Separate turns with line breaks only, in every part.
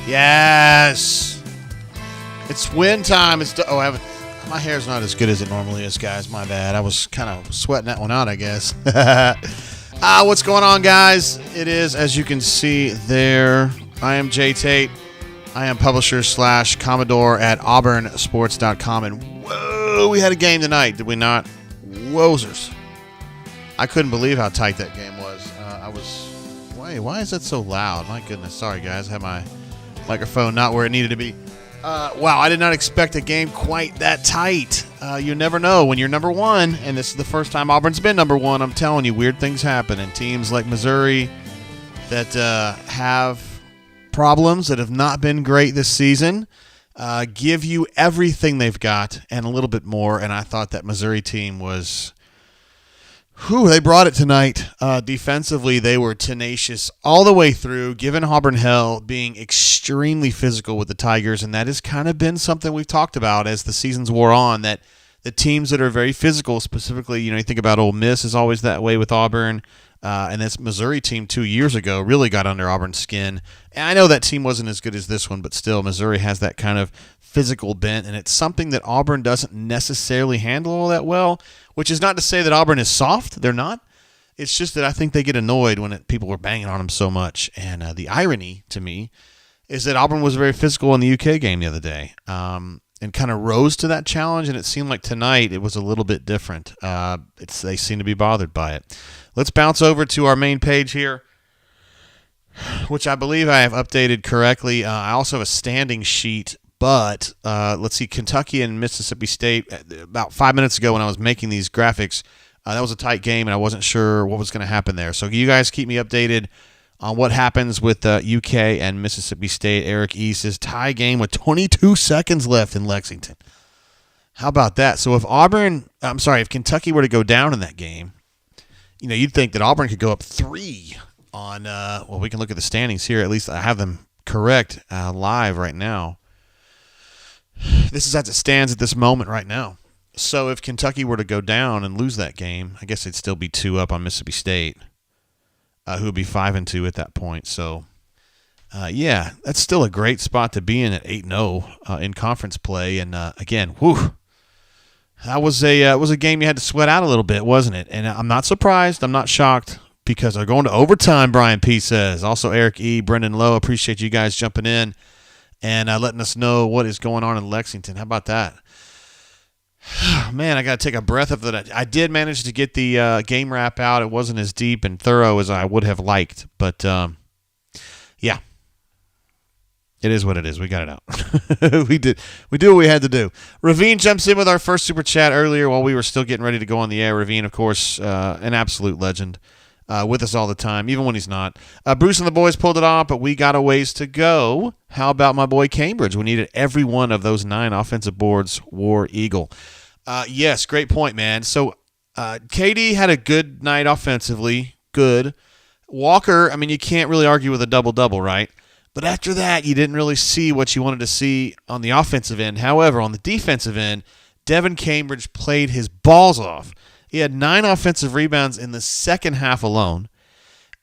Yes. It's win time. My hair's not as good as it normally is, guys. My bad. I was kind of sweating that one out, I guess. What's going on, guys? It is, as you can see there, I am Jay Tate. I am publisher / Commodore at auburnsports.com. And whoa, we had a game tonight, did we not? Wozers. I couldn't believe how tight that game was. Why is that so loud? My goodness. Sorry, guys. I had my microphone not where it needed to be. Wow, I did not expect a game quite that tight. You never know when you're number one, and this is the first time Auburn's been number one. I'm telling you, weird things happen. And teams like Missouri that have problems, that have not been great this season, give you everything they've got and a little bit more. And I thought that Missouri team was... they brought it tonight. Defensively, they were tenacious all the way through, giving Auburn hell, being extremely physical with the Tigers, and that has kind of been something we've talked about as the seasons wore on, that the teams that are very physical, specifically, you think about Ole Miss is always that way with Auburn, and this Missouri team 2 years ago really got under Auburn's skin. And I know that team wasn't as good as this one, but still, Missouri has that kind of physical bent, and it's something that Auburn doesn't necessarily handle all that well, which is not to say that Auburn is soft. They're not. It's just that I think they get annoyed when people are banging on them so much. And the irony to me is that Auburn was very physical in the UK game the other day and kind of rose to that challenge, and it seemed like tonight it was a little bit different. They seem to be bothered by it. Let's bounce over to our main page here, which I believe I have updated correctly. I also have a standing sheet. But let's see, Kentucky and Mississippi State, about 5 minutes ago when I was making these graphics, that was a tight game, and I wasn't sure what was going to happen there. So you guys keep me updated on what happens with UK and Mississippi State. Eric East's tie game with 22 seconds left in Lexington. How about that? So if Kentucky were to go down in that game, you'd think that Auburn could go up 3 on, we can look at the standings here. At least I have them correct live right now. This is as it stands at this moment right now. So if Kentucky were to go down and lose that game, I guess they'd still be 2 up on Mississippi State, who would be 5-2 at that point. So, that's still a great spot to be in at 8-0 in conference play. And again, that was a game you had to sweat out a little bit, wasn't it? And I'm not surprised. I'm not shocked because they're going to overtime. Brian P says. Also, Eric E, Brendan Lowe. Appreciate you guys jumping in and letting us know what is going on in Lexington. How about that? Man, I got to take a breath of that. I did manage to get the game wrap out. It wasn't as deep and thorough as I would have liked. But, yeah. It is what it is. We got it out. We did what we had to do. Ravine jumps in with our first super chat earlier while we were still getting ready to go on the air. Ravine, of course, an absolute legend. With us all the time, even when he's not. Bruce and the boys pulled it off, but we got a ways to go. How about my boy Cambridge? We needed every one of those 9 offensive boards, War Eagle. Yes, great point, man. So KD had a good night offensively. Good. Walker, you can't really argue with a double-double, right? But after that, you didn't really see what you wanted to see on the offensive end. However, on the defensive end, Devin Cambridge played his balls off. He had 9 offensive rebounds in the second half alone,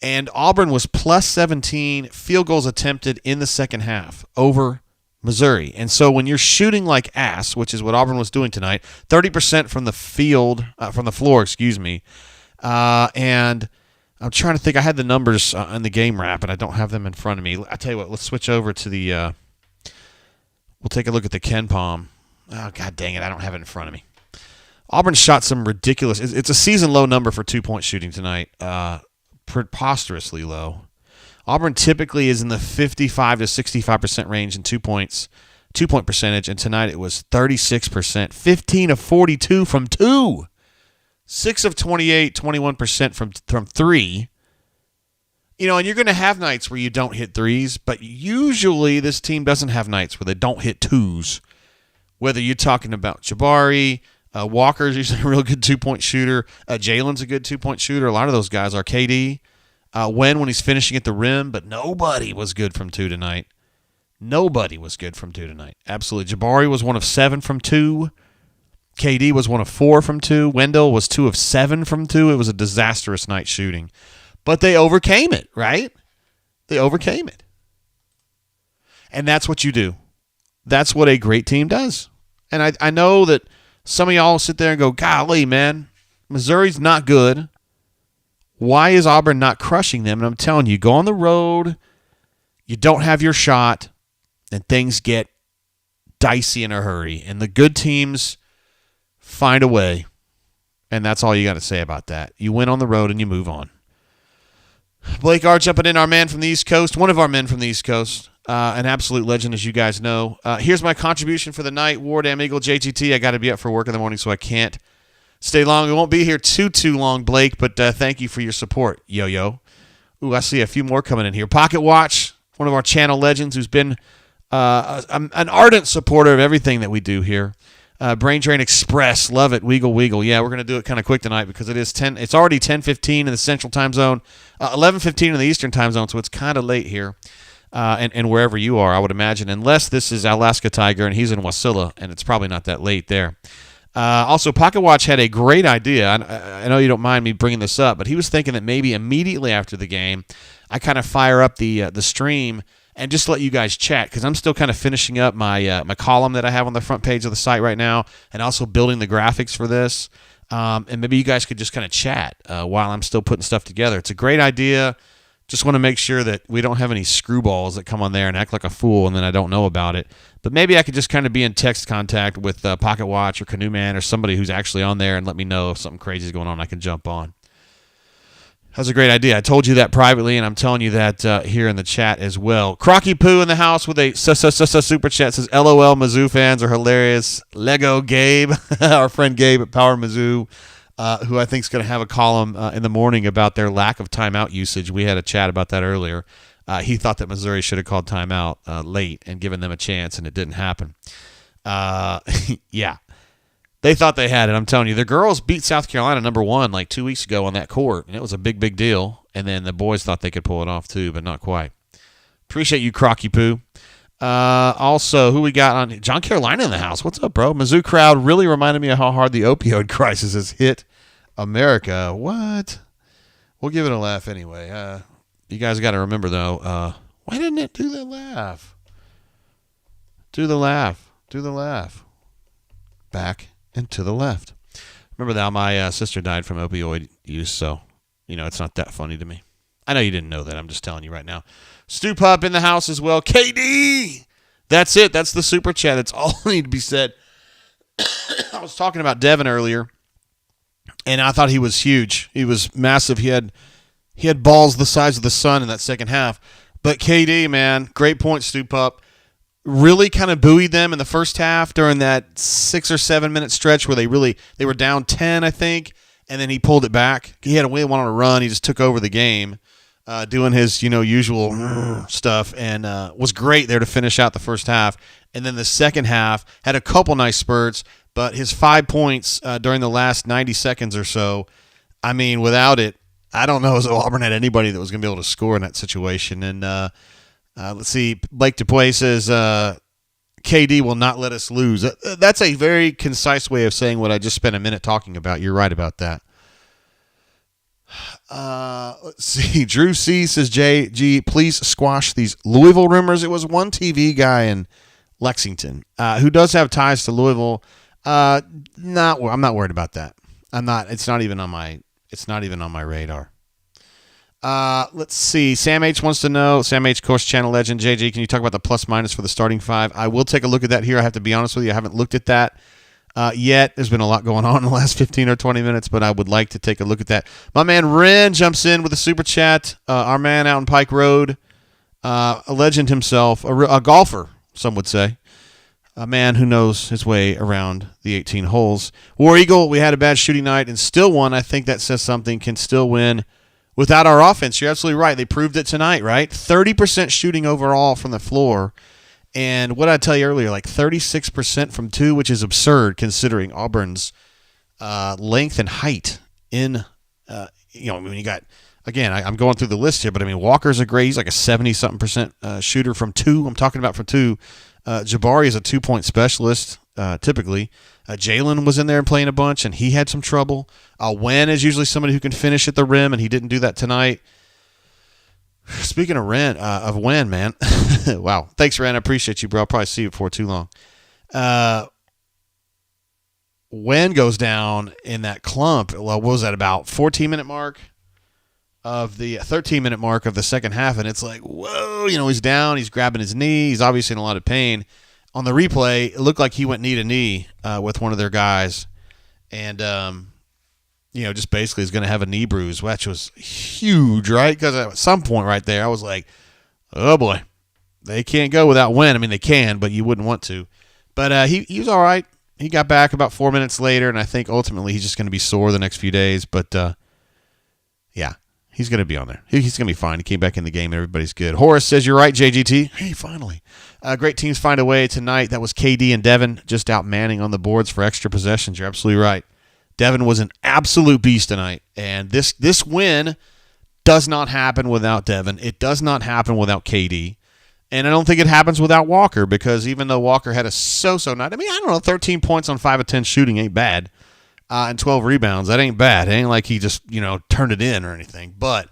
and Auburn was plus 17 field goals attempted in the second half over Missouri. And so when you're shooting like ass, which is what Auburn was doing tonight, 30% from the floor, and I'm trying to think. I had the numbers in the game wrap, and I don't have them in front of me. I tell you what, let's switch over to the we'll take a look at the Ken Palm. Oh, God dang it, I don't have it in front of me. Auburn shot some ridiculous. It's a season-low number for 2-point shooting tonight, preposterously low. Auburn typically is in the 55 to 65% range in 2-point percentage, and tonight it was 36%, 15 of 42 from 2, 6 of 28, 21% from 3. And you're going to have nights where you don't hit threes, but usually this team doesn't have nights where they don't hit twos. Whether you're talking about Jabari. Walker's usually a real good 2-point shooter. Jalen's a good 2-point shooter. A lot of those guys are. KD, when he's finishing at the rim, but nobody was good from 2 tonight. Nobody was good from 2 tonight. Absolutely. Jabari was 1 of 7 from 2. KD was 1 of 4 from 2. Wendell was 2 of 7 from 2. It was a disastrous night shooting. But they overcame it, right? They overcame it. And that's what you do. That's what a great team does. And I know that some of y'all sit there and go, golly, man, Missouri's not good. Why is Auburn not crushing them? And I'm telling you, go on the road, you don't have your shot, and things get dicey in a hurry. And the good teams find a way. And that's all you got to say about that. You win on the road and you move on. Blake R. jumping in, our man from the East Coast, one of our men from the East Coast, an absolute legend, as you guys know. Here's my contribution for the night. War Damn Eagle JGT. I got to be up for work in the morning, so I can't stay long. We won't be here too long, Blake, but thank you for your support, yo-yo. Ooh, I see a few more coming in here. Pocket Watch, one of our channel legends who's been an ardent supporter of everything that we do here. Brain Drain Express, love it. Weagle. Yeah, we're going to do it kind of quick tonight because it's already 10:15 in the Central Time Zone, 11:15 in the Eastern Time Zone, so it's kind of late here. And wherever you are, I would imagine, unless this is Alaska Tiger and he's in Wasilla, and it's probably not that late there. Also, Pocket Watch had a great idea. I know you don't mind me bringing this up, but he was thinking that maybe immediately after the game, I kind of fire up the stream and just let you guys chat, because I'm still kind of finishing up my column that I have on the front page of the site right now, and also building the graphics for this. And maybe you guys could just kind of chat while I'm still putting stuff together. It's a great idea. Just want to make sure that we don't have any screwballs that come on there and act like a fool and then I don't know about it. But maybe I could just kind of be in text contact with Pocket Watch or Canoe Man or somebody who's actually on there and let me know if something crazy is going on. I can jump on. That's a great idea. I told you that privately, and I'm telling you that here in the chat as well. Crocky Poo in the house with a super chat says, LOL, Mizzou fans are hilarious. Lego Gabe, our friend Gabe at Power Mizzou, who I think is going to have a column in the morning about their lack of timeout usage. We had a chat about that earlier. He thought that Missouri should have called timeout late and given them a chance, and it didn't happen. Yeah. They thought they had it. I'm telling you, the girls beat South Carolina #1 like 2 weeks ago on that court, and it was a big deal. And then the boys thought they could pull it off too, but not quite. Appreciate you, Crocky Poo. Also, who we got on? John Carolina in the house. What's up, bro? Mizzou crowd really reminded me of how hard the opioid crisis has hit America. What? We'll give it a laugh anyway. You guys got to remember, though, why didn't it do the laugh? Do the laugh. Do the laugh. Back and to the left. Remember that my sister died from opioid use, so, it's not that funny to me. I know you didn't know that. I'm just telling you right now. Stu Pup in the house as well. KD! That's it. That's the super chat. That's all that need to be said. I was talking about Devin earlier, and I thought he was huge. He was massive. He had balls the size of the sun in that second half. But KD, man, great point, Stu Pup. Really kind of buoyed them in the first half during that 6 or 7 minute stretch where they were down 10, I think, and then he pulled it back. He had went on a run. He just took over the game, doing his usual stuff, and was great there to finish out the first half. And then the second half had a couple nice spurts, but his 5 points during the last 90 seconds or so, I mean, without it, I don't know if Auburn had anybody that was going to be able to score in that situation. And let's see. Blake DuPuy says, KD will not let us lose. That's a very concise way of saying what I just spent a minute talking about. You're right about that. Let's see. Drew C says, JG, please squash these Louisville rumors. It was one TV guy in Lexington who does have ties to Louisville. I'm not worried about that. I'm not. It's not even on my radar. Let's see. Sam H wants to know. Sam H, course channel legend. JJ, can you talk about the plus minus for the starting five? I will take a look at that here. I have to be honest with you. I haven't looked at that yet. There's been a lot going on in the last 15 or 20 minutes, but I would like to take a look at that. My man Ren jumps in with a super chat. Our man out in Pike Road, a legend himself, a golfer, some would say. A man who knows his way around the 18 holes. War Eagle, we had a bad shooting night and still won. I think that says something. Can still win without our offense. You're absolutely right. They proved it tonight, right? 30% shooting overall from the floor. And what I tell you earlier, like 36% from two, which is absurd considering Auburn's length and height in, when you got, again, I'm going through the list here, but I mean, Walker's a great, he's like a 70-something% shooter from two. I'm talking about from two. Jabari is a 2-point specialist, typically. Jalen was in there and playing a bunch, and he had some trouble. Wen is usually somebody who can finish at the rim, and he didn't do that tonight. Speaking of Wynn, man. Wow. Thanks, Ren. I appreciate you, bro. I'll probably see you before too long. Wynn goes down in that clump. Well, what was that, about 14-minute mark of the 13-minute mark of the second half? And it's like, whoa, he's down. He's grabbing his knee. He's obviously in a lot of pain. On the replay, it looked like he went knee to knee with one of their guys. And, just basically is going to have a knee bruise, which was huge, right? Because at some point right there, I was like, oh, boy, they can't go without Wynn. I mean, they can, but you wouldn't want to. But he was all right. He got back about 4 minutes later, and I think ultimately he's just going to be sore the next few days. But, yeah, he's going to be on there. He's going to be fine. He came back in the game, and everybody's good. Horace says, you're right, JGT. Hey, finally. Great teams find a way tonight. That was KD and Devin just out manning on the boards for extra possessions. You're absolutely right. Devin was an absolute beast tonight, and this win does not happen without Devin. It does not happen without KD, and I don't think it happens without Walker, because even though Walker had a so-so night, I mean, I don't know, 13 points on 5 of 10 shooting ain't bad, and 12 rebounds, that ain't bad. It ain't like he just, turned it in or anything, but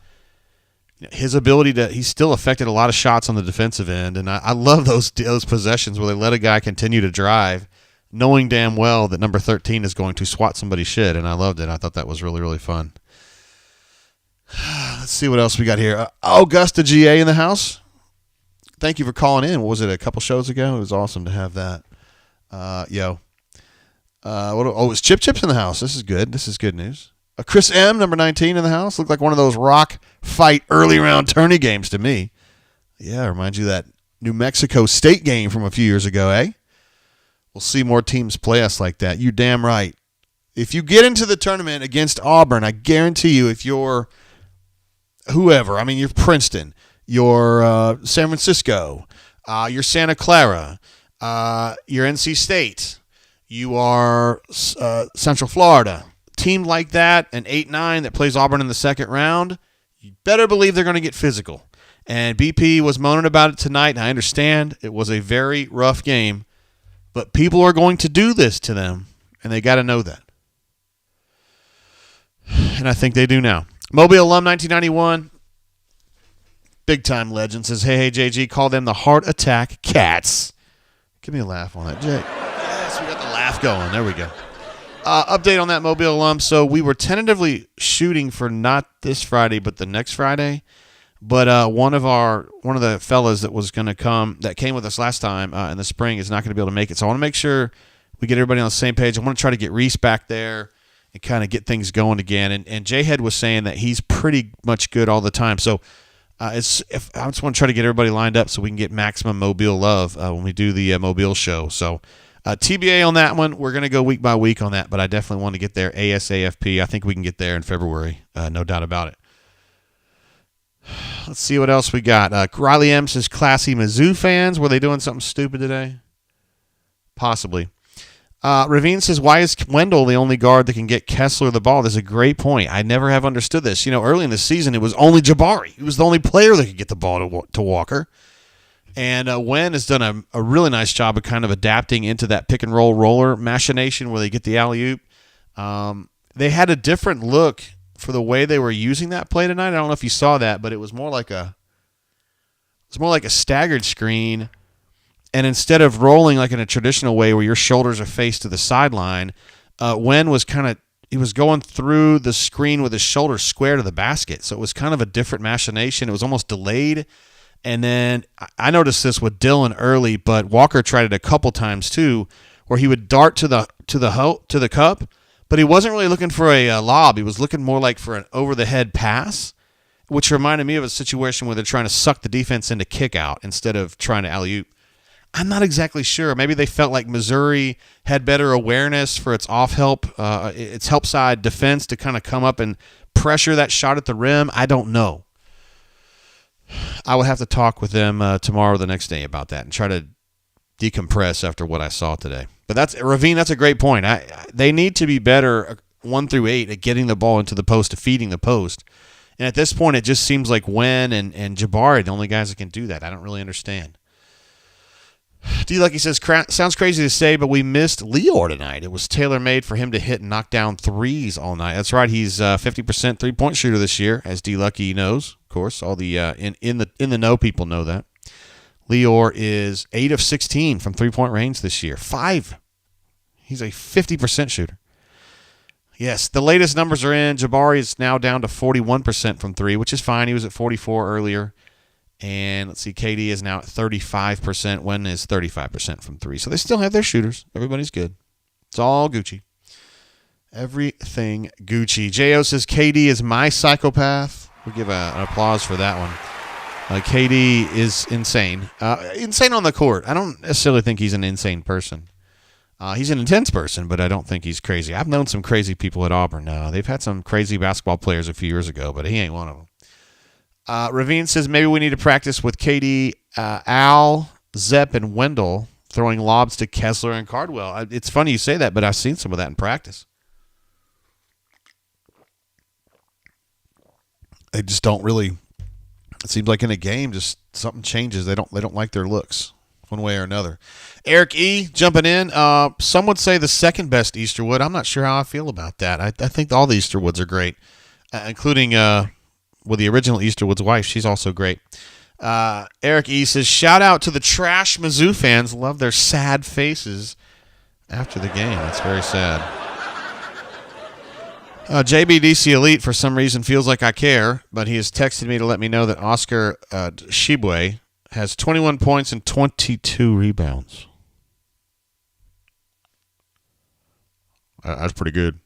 his ability he still affected a lot of shots on the defensive end, and I love those possessions where they let a guy continue to drive, knowing damn well that number 13 is going to swat somebody's shit, and I loved it. I thought that was really, really fun. Let's see what else we got here. Augusta GA in the house. Thank you for calling in. What was it, a couple shows ago? It was awesome to have that. It's Chip Chip's in the house. This is good. This is good news. Chris M, number 19 in the house. Looked like one of those rock fight early round tourney games to me. Yeah, reminds you of that New Mexico State game from a few years ago, eh? We'll see more teams play us like that. You damn right. If you get into the tournament against Auburn, I guarantee you, if you're whoever, I mean, you're Princeton, you're San Francisco, you're Santa Clara, you're NC State, you are Central Florida, team like that, an 8-9 that plays Auburn in the second round, you better believe they're going to get physical. And BP was moaning about it tonight, and I understand it was a very rough game. But people are going to do this to them, and they got to know that. And I think they do now. Mobile alum 1991, big-time legend, says, hey, JG, call them the Heart Attack Cats. Give me a laugh on that, Jay. Yes, we got the laugh going. There we go. Update on that Mobile alum. So we were tentatively shooting for not this Friday, but the next Friday. But one of the fellas that was going to come, that came with us last time in the spring, is not going to be able to make it. So I want to make sure we get everybody on the same page. I want to try to get Reese back there and kind of get things going again. And J-Head was saying that he's pretty much good all the time. So I just want to try to get everybody lined up so we can get maximum Mobile love when we do the Mobile show. So TBA on that one. We're going to go week by week on that, but I definitely want to get there ASAFP. I think we can get there in February, no doubt about it. Let's see what else we got. Riley M says, classy Mizzou fans. Were they doing something stupid today? Possibly. Ravine says, why is Wendell the only guard that can get Kessler the ball? That's a great point. I never have understood this. Early in the season, it was only Jabari. He was the only player that could get the ball to Walker. And Wen has done a really nice job of kind of adapting into that pick-and-roll roller machination where they get the alley-oop. They had a different look for the way they were using that play tonight. I don't know if you saw that, but it was more like a staggered screen, and instead of rolling like in a traditional way where your shoulders are faced to the sideline, Wen was he was going through the screen with his shoulders square to the basket. So it was kind of a different machination. It was almost delayed. And then I noticed this with Dylan early, but Walker tried it a couple times too, where he would dart to the cup, but he wasn't really looking for a lob. He was looking more like for an over-the-head pass, which reminded me of a situation where they're trying to suck the defense into kick-out instead of trying to alley-oop. I'm not exactly sure. Maybe they felt like Missouri had better awareness for its its help side defense to kind of come up and pressure that shot at the rim. I don't know. I would have to talk with them tomorrow or the next day about that and try to decompress after what I saw today. But Ravine, that's a great point. They need to be better 1 through 8 at getting the ball into the post, to feeding the post. And at this point, it just seems like Wen and Jabari, the only guys that can do that. I don't really understand. D. Lucky says, sounds crazy to say, but we missed Lior tonight. It was tailor-made for him to hit and knock down threes all night. That's right. He's 50% three-point shooter this year, as D. Lucky knows. course. All the in the know people know that. Lior is 8 of 16 from 3-point range this year. 5. He's a 50% shooter. Yes, the latest numbers are in. Jabari is now down to 41% from 3, which is fine. He was at 44 earlier. And let's see, KD is now at 35%. Wen is 35% from 3. So they still have their shooters. Everybody's good. It's all Gucci. Everything Gucci. J.O. says KD is my psychopath. We'll give an applause for that one. KD is insane. Insane on the court. I don't necessarily think he's an insane person. He's an intense person, but I don't think he's crazy. I've known some crazy people at Auburn. They've had some crazy basketball players a few years ago, but he ain't one of them. Ravine says maybe we need to practice with KD, Al, Zepp, and Wendell throwing lobs to Kessler and Cardwell. It's funny you say that, but I've seen some of that in practice. They just don't really. It seems like in a game, just something changes. They don't like their looks one way or another. Eric E. jumping in. Some would say the second best Easterwood. I'm not sure how I feel about that. I think all the Easterwoods are great, including the original Easterwood's wife. She's also great. Eric E. says, shout out to the trash Mizzou fans. Love their sad faces after the game. That's very sad. JBDC Elite, for some reason, feels like I care, but he has texted me to let me know that Oscar Shibwe has 21 points and 22 rebounds. That's pretty good.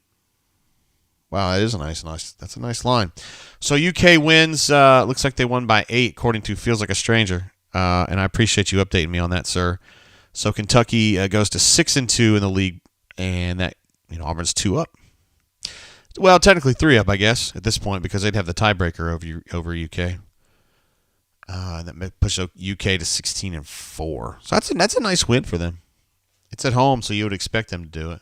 Wow, that is a nice. That's a nice line. So UK wins. Looks like they won by 8, according to Feels Like a Stranger. And I appreciate you updating me on that, sir. So Kentucky goes to 6-2 in the league, and that Auburn's 2 up. Well, technically 3 up, I guess, at this point, because they'd have the tiebreaker over UK. And that pushed UK to 16-4. So that's a nice win for them. It's at home, so you would expect them to do it.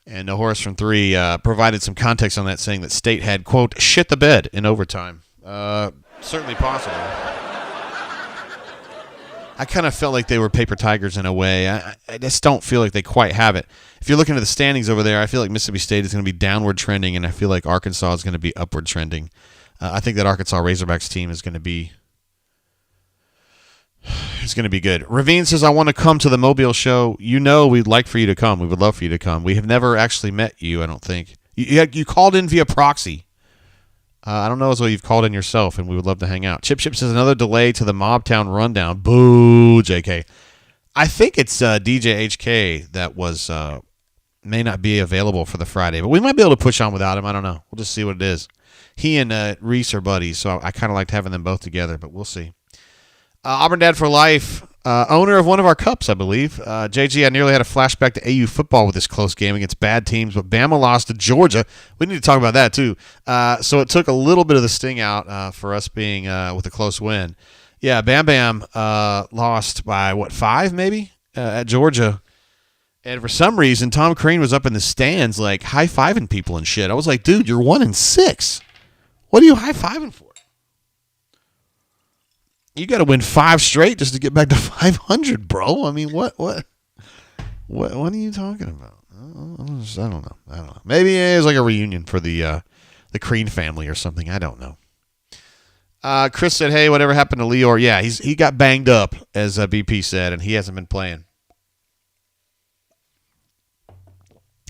And No Horace from 3 provided some context on that, saying that State had, quote, shit the bed in overtime. Certainly possible. I kind of felt like they were paper tigers in a way. I just don't feel like they quite have it. If you're looking at the standings over there, I feel like Mississippi State is going to be downward trending, and I feel like Arkansas is going to be upward trending. I think that Arkansas Razorbacks team is going to be good. Ravine says, I want to come to the Mobile show. We'd like for you to come. We would love for you to come. We have never actually met you, I don't think. You called in via proxy. I don't know as though you've called in yourself, and we would love to hang out. Chip says, another delay to the Mobtown rundown. Boo, JK. I think it's DJ HK that may not be available for the Friday, but we might be able to push on without him. I don't know. We'll just see what it is. He and Reese are buddies, so I kind of liked having them both together, but we'll see. Auburn Dad for Life, owner of one of our cups, I believe. JG, I nearly had a flashback to AU football with this close game against bad teams, but Bama lost to Georgia. We need to talk about that, too. So it took a little bit of the sting out for us being with a close win. Yeah, Bam lost by, 5 maybe, at Georgia. And for some reason, Tom Crean was up in the stands, like, high-fiving people and shit. I was like, dude, you're 1-6. What are you high-fiving for? You got to win 5 straight just to get back to 500, bro. I mean, what are you talking about? I don't know. Maybe it was like a reunion for the Crean family or something. I don't know. Chris said, hey, whatever happened to Lior? Yeah, he got banged up, as BP said, and he hasn't been playing.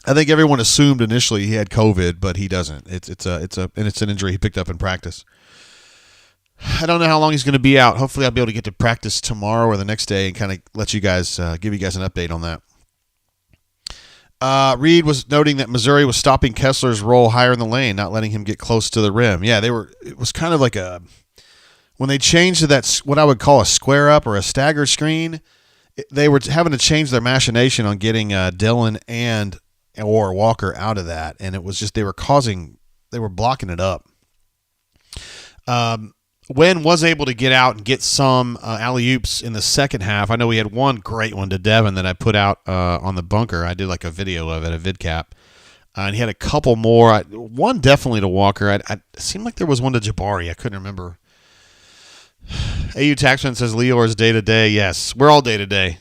I think everyone assumed initially he had COVID, but he doesn't. It's an injury he picked up in practice. I don't know how long he's going to be out. Hopefully, I'll be able to get to practice tomorrow or the next day and kind of let you guys give you guys an update on that. Reed was noting that Missouri was stopping Kessler's roll higher in the lane, not letting him get close to the rim. Yeah, it was kind of like when they changed to that, what I would call a square up or a stagger screen, they were having to change their machination on getting Dillon or Walker out of that, and it was just they were blocking it up. Wen was able to get out and get some alley-oops in the second half. I know we had one great one to Devin that I put out on the bunker. I did like a video of it, a vidcap. And he had a couple more. One definitely to Walker. It seemed like there was one to Jabari. I couldn't remember. AU Taxman says Lior is day-to-day. Yes, we're all day-to-day.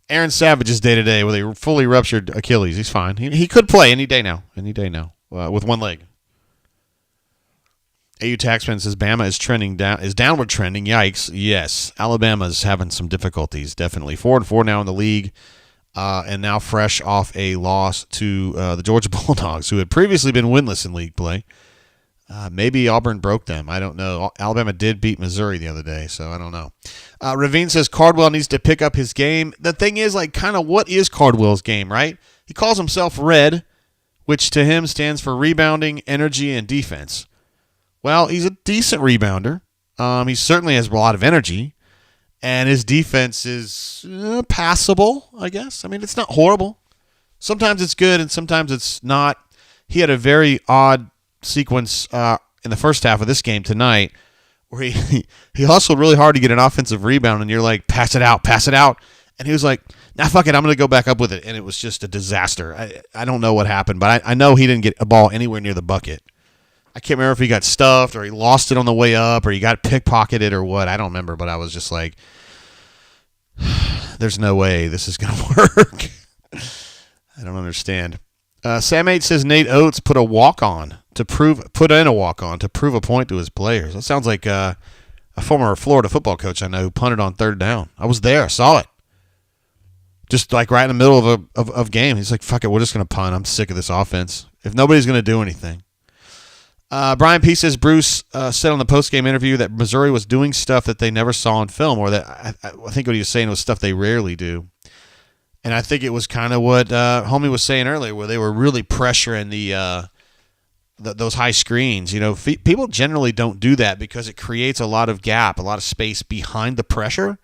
Aaron Savage is day-to-day with a fully ruptured Achilles. He's fine. He could play any day now with one leg. AU Taxman says Bama is downward trending. Yikes. Yes. Alabama's having some difficulties, definitely. 4-4 now in the league, and now fresh off a loss to the Georgia Bulldogs, who had previously been winless in league play. Maybe Auburn broke them. I don't know. Alabama did beat Missouri the other day, so I don't know. Ravine says Cardwell needs to pick up his game. The thing is, kind of what is Cardwell's game, right? He calls himself Red, which to him stands for rebounding, energy, and defense. Well, he's a decent rebounder. He certainly has a lot of energy, and his defense is passable, I guess. I mean, it's not horrible. Sometimes it's good, and sometimes it's not. He had a very odd sequence in the first half of this game tonight where he hustled really hard to get an offensive rebound, and you're like, pass it out. And he was like, nah, fuck it, I'm going to go back up with it. And it was just a disaster. I don't know what happened, but I know he didn't get a ball anywhere near the bucket. I can't remember if he got stuffed or he lost it on the way up or he got pickpocketed or what. I don't remember, but I was just like, there's no way this is going to work. I don't understand. Sam 8 says Nate Oates put in a walk-on to prove a point to his players. That sounds like a former Florida football coach I know who punted on third down. I was there. I saw it. Just like right in the middle of game. He's like, fuck it, we're just going to punt. I'm sick of this offense. If nobody's going to do anything. Brian P. says Bruce said on the postgame interview that Missouri was doing stuff that they never saw on film, or that I think what he was saying was stuff they rarely do. And I think it was kind of what Homie was saying earlier, where they were really pressuring those high screens. You know, people generally don't do that because it creates a lot of gap, a lot of space behind the pressure,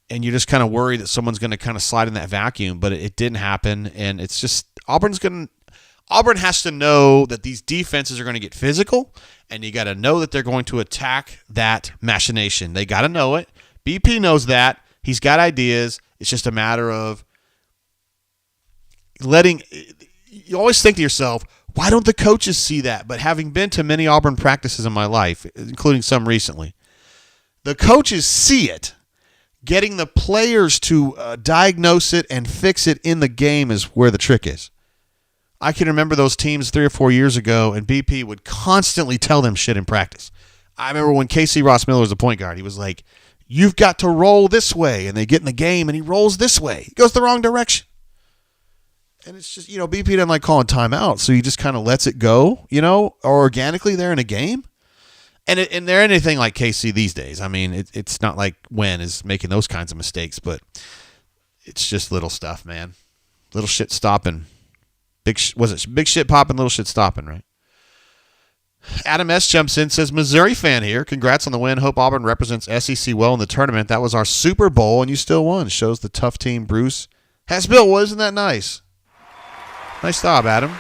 and you're just kind of worried that someone's going to kind of slide in that vacuum. But it didn't happen, and it's just Auburn has to know that these defenses are going to get physical, and you got to know that they're going to attack that machination. They got to know it. BP knows that. He's got ideas. It's just a matter of you always think to yourself, why don't the coaches see that? But having been to many Auburn practices in my life, including some recently, the coaches see it. Getting the players to diagnose it and fix it in the game is where the trick is. I can remember those teams 3 or 4 years ago, and BP would constantly tell them shit in practice. I remember when Casey Ross Miller was the point guard, he was like, you've got to roll this way. And they get in the game, and he rolls this way. He goes the wrong direction. And it's just, BP doesn't like calling timeout, so he just kind of lets it go, or organically there in a game. And they're anything like KC these days. I mean, it's not like Wynn is making those kinds of mistakes, but it's just little stuff, man. Little shit stopping. Big shit popping, little shit stopping, right? Adam S. jumps in, says, Missouri fan here. Congrats on the win. Hope Auburn represents SEC well in the tournament. That was our Super Bowl, and you still won. Shows the tough team Bruce has built. Well, isn't that nice? Nice job, Adam.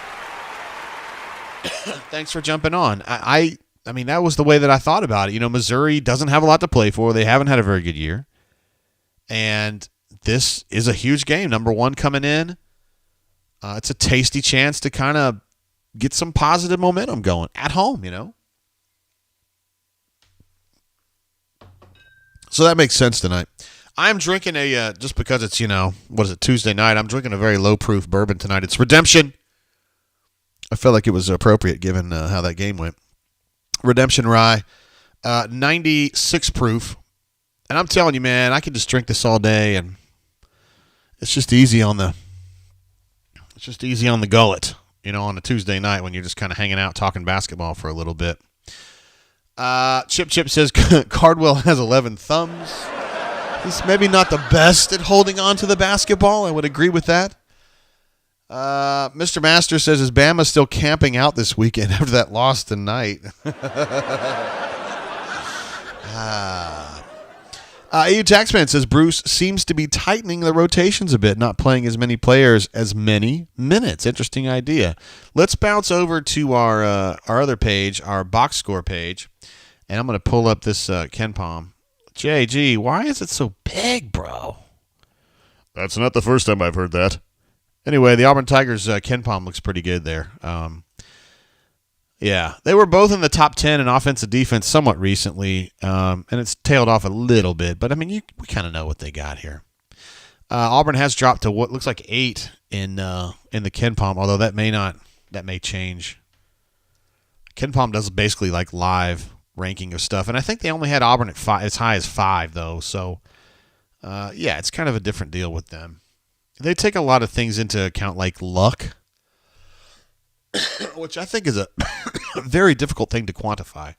Thanks for jumping on. I mean, that was the way that I thought about it. Missouri doesn't have a lot to play for. They haven't had a very good year. And this is a huge game. Number one coming in. It's a tasty chance to kind of get some positive momentum going at home, So that makes sense tonight. I'm drinking just because it's, Tuesday night, I'm drinking a very low-proof bourbon tonight. It's Redemption. I felt like it was appropriate given how that game went. Redemption Rye, 96 proof. And I'm telling you, man, I can just drink this all day, and it's just easy on the gullet, on a Tuesday night when you're just kind of hanging out talking basketball for a little bit. Chip says Cardwell has 11 thumbs. He's maybe not the best at holding on to the basketball. I would agree with that. Mr. Master says, is Bama still camping out this weekend after that loss tonight? EU Taxman says Bruce seems to be tightening the rotations a bit, not playing as many players as many minutes. Interesting idea. Let's bounce over to our other page, our box score page, and I'm going to pull up this Ken Palm. JG, why is it so big, bro? That's not the first time I've heard that. Anyway, the Auburn Tigers, Ken Palm looks pretty good there. Yeah, they were both in the top 10 in offensive defense somewhat recently, and it's tailed off a little bit. But, I mean, we kind of know what they got here. Auburn has dropped to what looks like 8 in the Ken Palm, although that may change. Ken Palm does basically like live ranking of stuff, and I think they only had Auburn at 5, as high as 5 though. So yeah, it's kind of a different deal with them. They take a lot of things into account, like luck, which I think is a very difficult thing to quantify.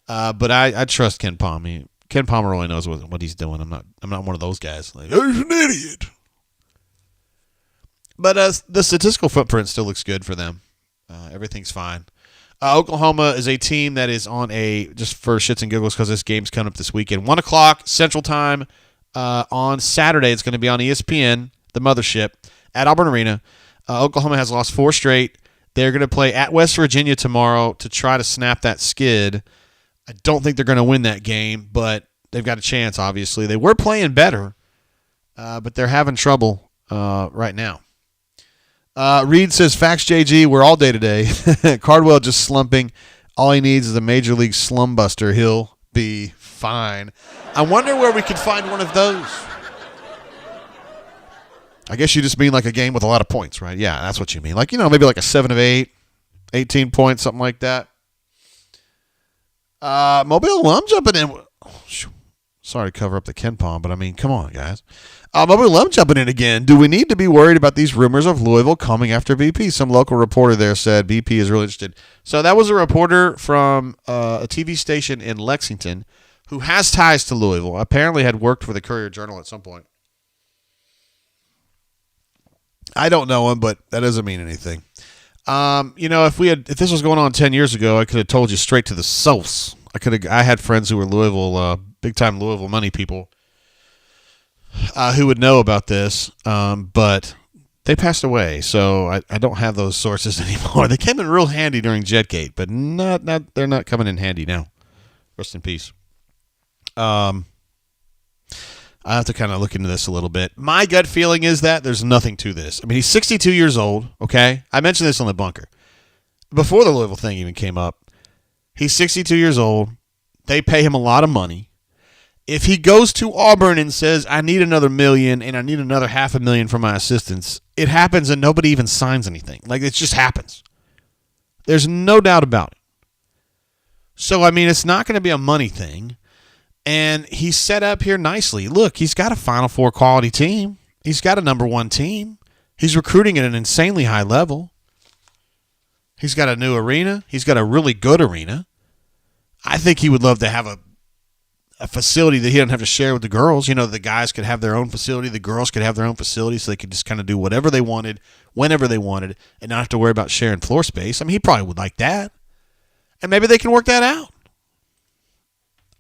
But I trust Ken Palm. Ken Palmer really knows what he's doing. I'm not one of those guys. Like, oh, he's an idiot. But the statistical footprint still looks good for them. Everything's fine. Oklahoma is a team that is on just for shits and giggles because this game's coming up this weekend. 1 o'clock Central Time on Saturday. It's going to be on ESPN, the mothership, at Auburn Arena. Oklahoma has lost 4 straight. They're going to play at West Virginia tomorrow to try to snap that skid. I don't think they're going to win that game, but they've got a chance, obviously. They were playing better, but they're having trouble right now. Reed says, facts, JG, we're all day today. Cardwell just slumping. All he needs is a major league slum buster. He'll be fine. I wonder where we could find one of those. I guess you just mean like a game with a lot of points, right? Yeah, that's what you mean. Like, maybe like a 7 of 8, 18 points, something like that. Mobile Lum jumping in. Sorry to cover up the Ken Palm, but I mean, come on, guys. Mobile Lum jumping in again. Do we need to be worried about these rumors of Louisville coming after BP? Some local reporter there said BP is really interested. So that was a reporter from a TV station in Lexington who has ties to Louisville. Apparently had worked for the Courier-Journal at some point. I don't know him, but that doesn't mean anything. If this was going on 10 years ago, I could have told you straight to the source. I had friends who were Louisville, big time Louisville money people, who would know about this, but they passed away, so I don't have those sources anymore. They came in real handy during Jetgate, but they're not coming in handy now. Rest in peace. I have to kind of look into this a little bit. My gut feeling is that there's nothing to this. I mean, he's 62 years old, okay? I mentioned this on the bunker. Before the Louisville thing even came up, he's 62 years old. They pay him a lot of money. If he goes to Auburn and says, I need another $1 million and I need another $500,000 for my assistants, it happens and nobody even signs anything. Like, it just happens. There's no doubt about it. So, I mean, it's not going to be a money thing. And he's set up here nicely. Look, he's got a Final Four quality team. He's got a number 1 team. He's recruiting at an insanely high level. He's got a new arena. He's got a really good arena. I think he would love to have a facility that he doesn't have to share with the girls. The guys could have their own facility. The girls could have their own facility so they could just kind of do whatever they wanted, whenever they wanted, and not have to worry about sharing floor space. I mean, he probably would like that. And maybe they can work that out.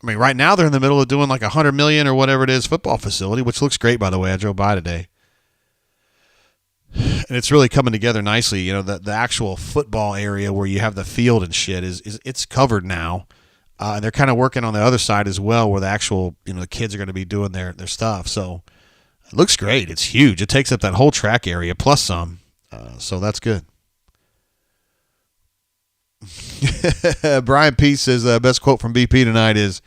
I mean, right now they're in the middle of doing like $100 million or whatever it is football facility, which looks great, by the way. I drove by today. And it's really coming together nicely. The actual football area where you have the field and shit it's covered now. And they're kind of working on the other side as well where the actual, the kids are going to be doing their stuff. So it looks great. It's huge. It takes up that whole track area plus some. So that's good. Brian P. says best quote from BP tonight is,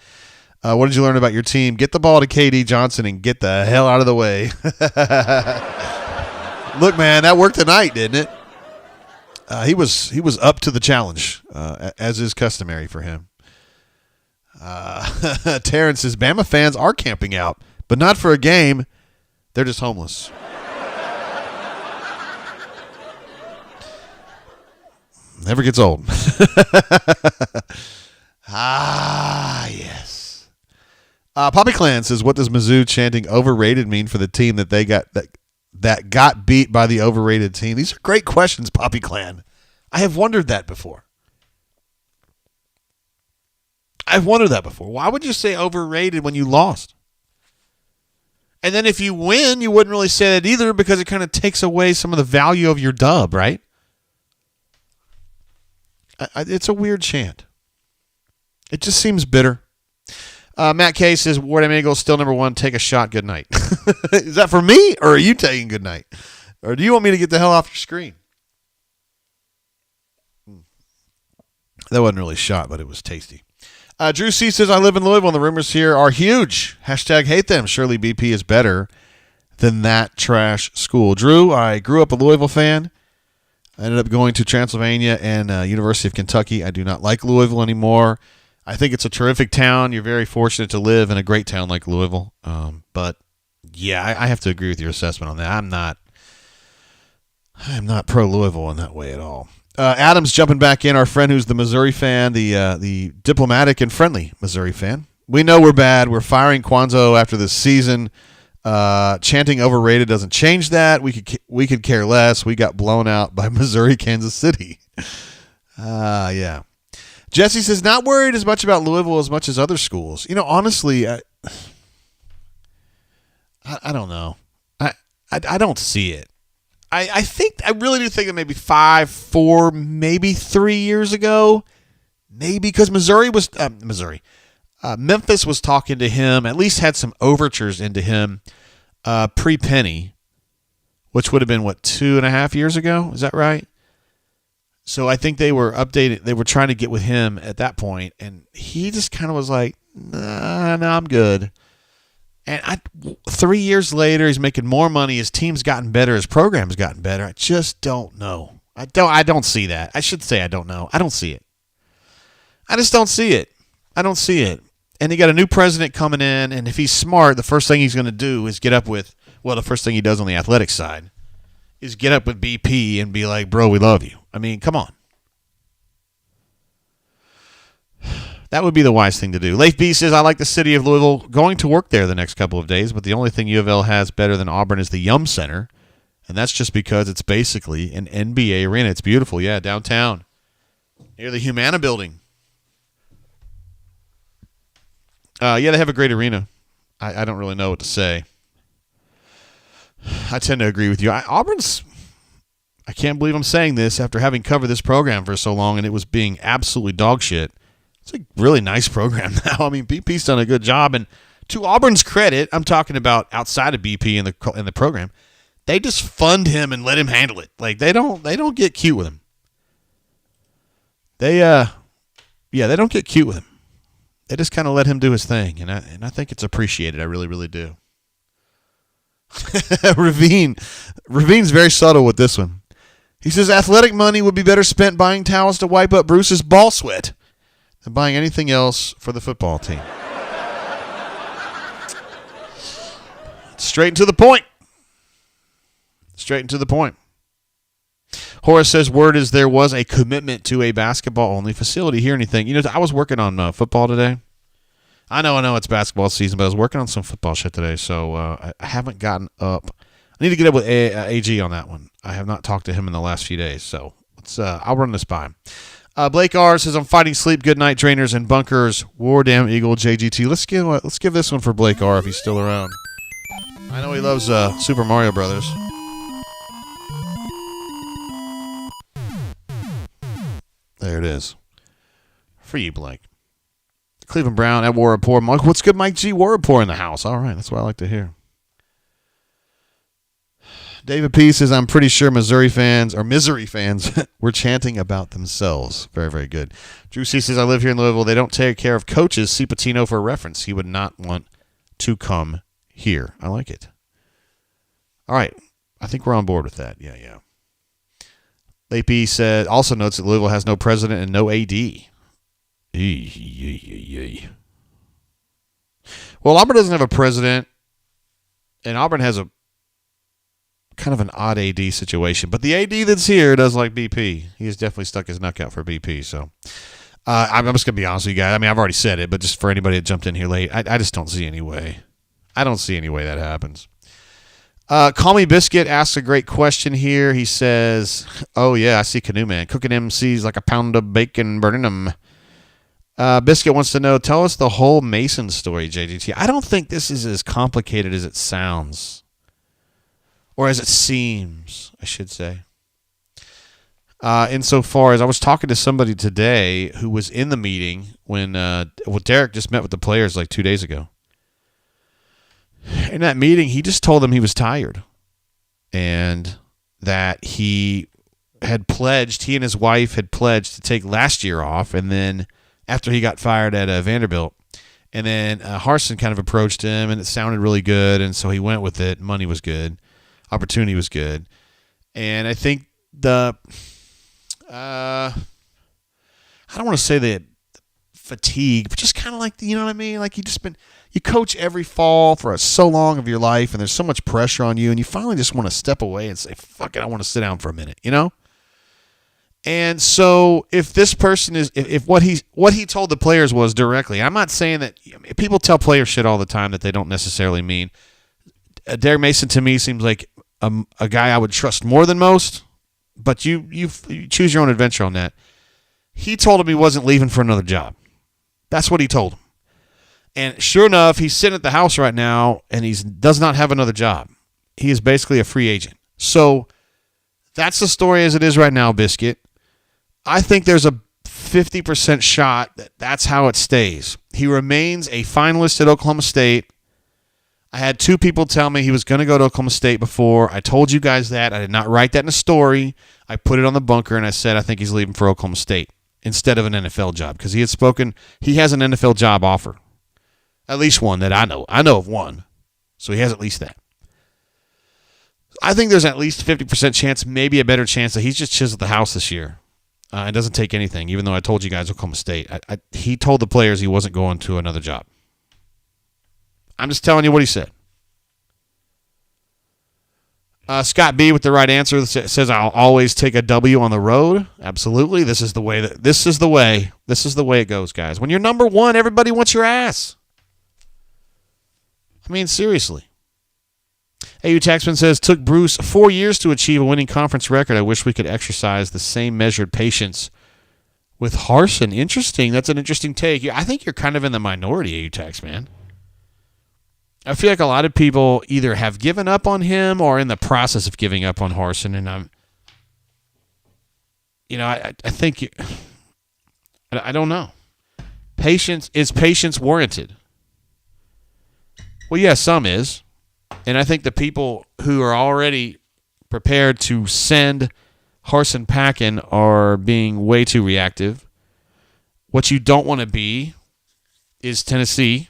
what did you learn about your team? Get the ball to KD Johnson and get the hell out of the way. Look, man, that worked tonight, didn't it? He was up to the challenge, as is customary for him. Terrence says Bama fans are camping out, but not for a game. They're just homeless. Never gets old. Yes. Poppy Clan says, what does Mizzou chanting overrated mean for the team that they got that got beat by the overrated team? These are great questions, Poppy Clan. I have wondered that before. Why would you say overrated when you lost? And then if you win, you wouldn't really say that either because it kind of takes away some of the value of your dub, right? It's a weird chant. It just seems bitter. Matt K says, Ward Amigo still number 1. Take a shot. Good night. Is that for me or are you taking good night? Or do you want me to get the hell off your screen? That wasn't really a shot, but it was tasty. Drew C says, I live in Louisville and the rumors here are huge. Hashtag hate them. Surely BP is better than that trash school. Drew, I grew up a Louisville fan. I ended up going to Transylvania and University of Kentucky. I do not like Louisville anymore. I think it's a terrific town. You're very fortunate to live in a great town like Louisville. But yeah, I have to agree with your assessment on that. I'm not pro Louisville in that way at all. Adam's jumping back in. Our friend who's the Missouri fan, the diplomatic and friendly Missouri fan. We know we're bad. We're firing Kwanzaa after this season. Chanting overrated doesn't change that. We could care less. We got blown out by Missouri, Kansas City. Yeah. Jesse says, not worried as much about Louisville as much as other schools. Honestly, I don't know. I don't see it. I really do think that maybe 4, maybe 3 years ago, maybe because Memphis was talking to him, at least had some overtures into him pre-Penny, which would have been, 2.5 years ago? Is that right? So I think they were updated. They were trying to get with him at that point, and he just kind of was like, nah, I'm good. And 3 years later, he's making more money. His team's gotten better. His program's gotten better. I just don't know. I don't see that. I should say I don't know. I don't see it. I just don't see it. I don't see it. And you got a new president coming in, and if he's smart, the first thing he's going to do is get up with, the first thing he does on the athletic side is get up with BP and be like, bro, we love you. I mean, come on. That would be the wise thing to do. Leif B says, I like the city of Louisville. Going to work there the next couple of days, but the only thing U of L has better than Auburn is the Yum Center, and that's just because it's basically an NBA arena. It's beautiful, yeah, downtown, near the Humana building. Yeah, they have a great arena. I don't really know what to say. I tend to agree with you. Auburn's, I can't believe I'm saying this after having covered this program for so long and it was being absolutely dog shit. It's a really nice program now. I mean, BP's done a good job, and to Auburn's credit, I'm talking about outside of BP in the program, they just fund him and let him handle it. Like they don't get cute with him. They don't get cute with him. They just kind of let him do his thing, and I think it's appreciated. I really, really do. Ravine's very subtle with this one. He says athletic money would be better spent buying towels to wipe up Bruce's ball sweat than buying anything else for the football team. Straight and to the point. Straight and to the point. Horace says, word is there was a commitment to a basketball-only facility. Hear anything? I was working on football today. I know it's basketball season, but I was working on some football shit today, so I haven't gotten up. I need to get up with AG on that one. I have not talked to him in the last few days, so I'll run this by him. Blake R says, I'm fighting sleep. Good night, trainers and bunkers. War Damn Eagle JGT. Let's give this one for Blake R if he's still around. I know he loves Super Mario Brothers. There it is. For you, Blake. Cleveland Brown at War Rapport. Mike, what's good, Mike G? War Rapport in the house. All right, that's what I like to hear. David P says, I'm pretty sure Misery fans were chanting about themselves. Very, very good. Drew C says, I live here in Louisville. They don't take care of coaches. See Patino for a reference. He would not want to come here. I like it. All right. I think we're on board with that. Yeah. Leipy said, also notes that Louisville has no president and no AD. Well, Auburn doesn't have a president, and Auburn has a kind of an odd AD situation. But the AD that's here does like BP. He has definitely stuck his neck out for BP. So I'm just going to be honest with you guys. I mean, I've already said it, but just for anybody that jumped in here late, I just don't see any way. I don't see any way that happens. Call Me Biscuit asks a great question here. He says, oh, yeah, I see Canoe Man. Cooking MCs like a pound of bacon, burning them. Biscuit wants to know, tell us the whole Mason story, JGT. I don't think this is as complicated as it sounds. Or as it seems, I should say. Insofar as I was talking to somebody today who was in the meeting when Derek just met with the players like 2 days ago. In that meeting, he just told them he was tired and that he and his wife had pledged to take last year off, and then after he got fired at Vanderbilt, and then Harsin kind of approached him, and it sounded really good, and so he went with it. Money was good. Opportunity was good. And I think the I don't want to say the fatigue, but just kind of like, you know what I mean? Like you coach every fall for so long of your life, and there's so much pressure on you, and you finally just want to step away and say, fuck it, I want to sit down for a minute, you know? And so if this person is, if what he told the players was directly, I'm not saying that people tell players shit all the time that they don't necessarily mean. Derek Mason to me seems like a guy I would trust more than most, but you choose your own adventure on that. He told him he wasn't leaving for another job. That's what he told him. And sure enough, he's sitting at the house right now, and he does not have another job. He is basically a free agent. So that's the story as it is right now, Biscuit. I think there's a 50% shot that that's how it stays. He remains a finalist at Oklahoma State. I had 2 people tell me he was going to go to Oklahoma State before. I told you guys that. I did not write that in a story. I put it on the bunker, and I said I think he's leaving for Oklahoma State instead of an NFL job, because he has an NFL job offer. At least one that I know. I know of one. So he has at least that. I think there's at least 50% chance, maybe a better chance, that he's just chiseled the house this year. It doesn't take anything, even though I told you guys Oklahoma State. He told the players he wasn't going to another job. I'm just telling you what he said. Scott B with the right answer says, I'll always take a W on the road. Absolutely. This is the way it goes, guys. When you're number one, everybody wants your ass. I mean, seriously. AU Taxman says, took Bruce 4 years to achieve a winning conference record. I wish we could exercise the same measured patience with Harsin. Interesting. That's an interesting take. I think you're kind of in the minority, AU Taxman. I feel like a lot of people either have given up on him or in the process of giving up on Harsin, and I think I don't know. Is patience warranted? Well, yeah, some is. And I think the people who are already prepared to send Harsin packing are being way too reactive. What you don't want to be is Tennessee.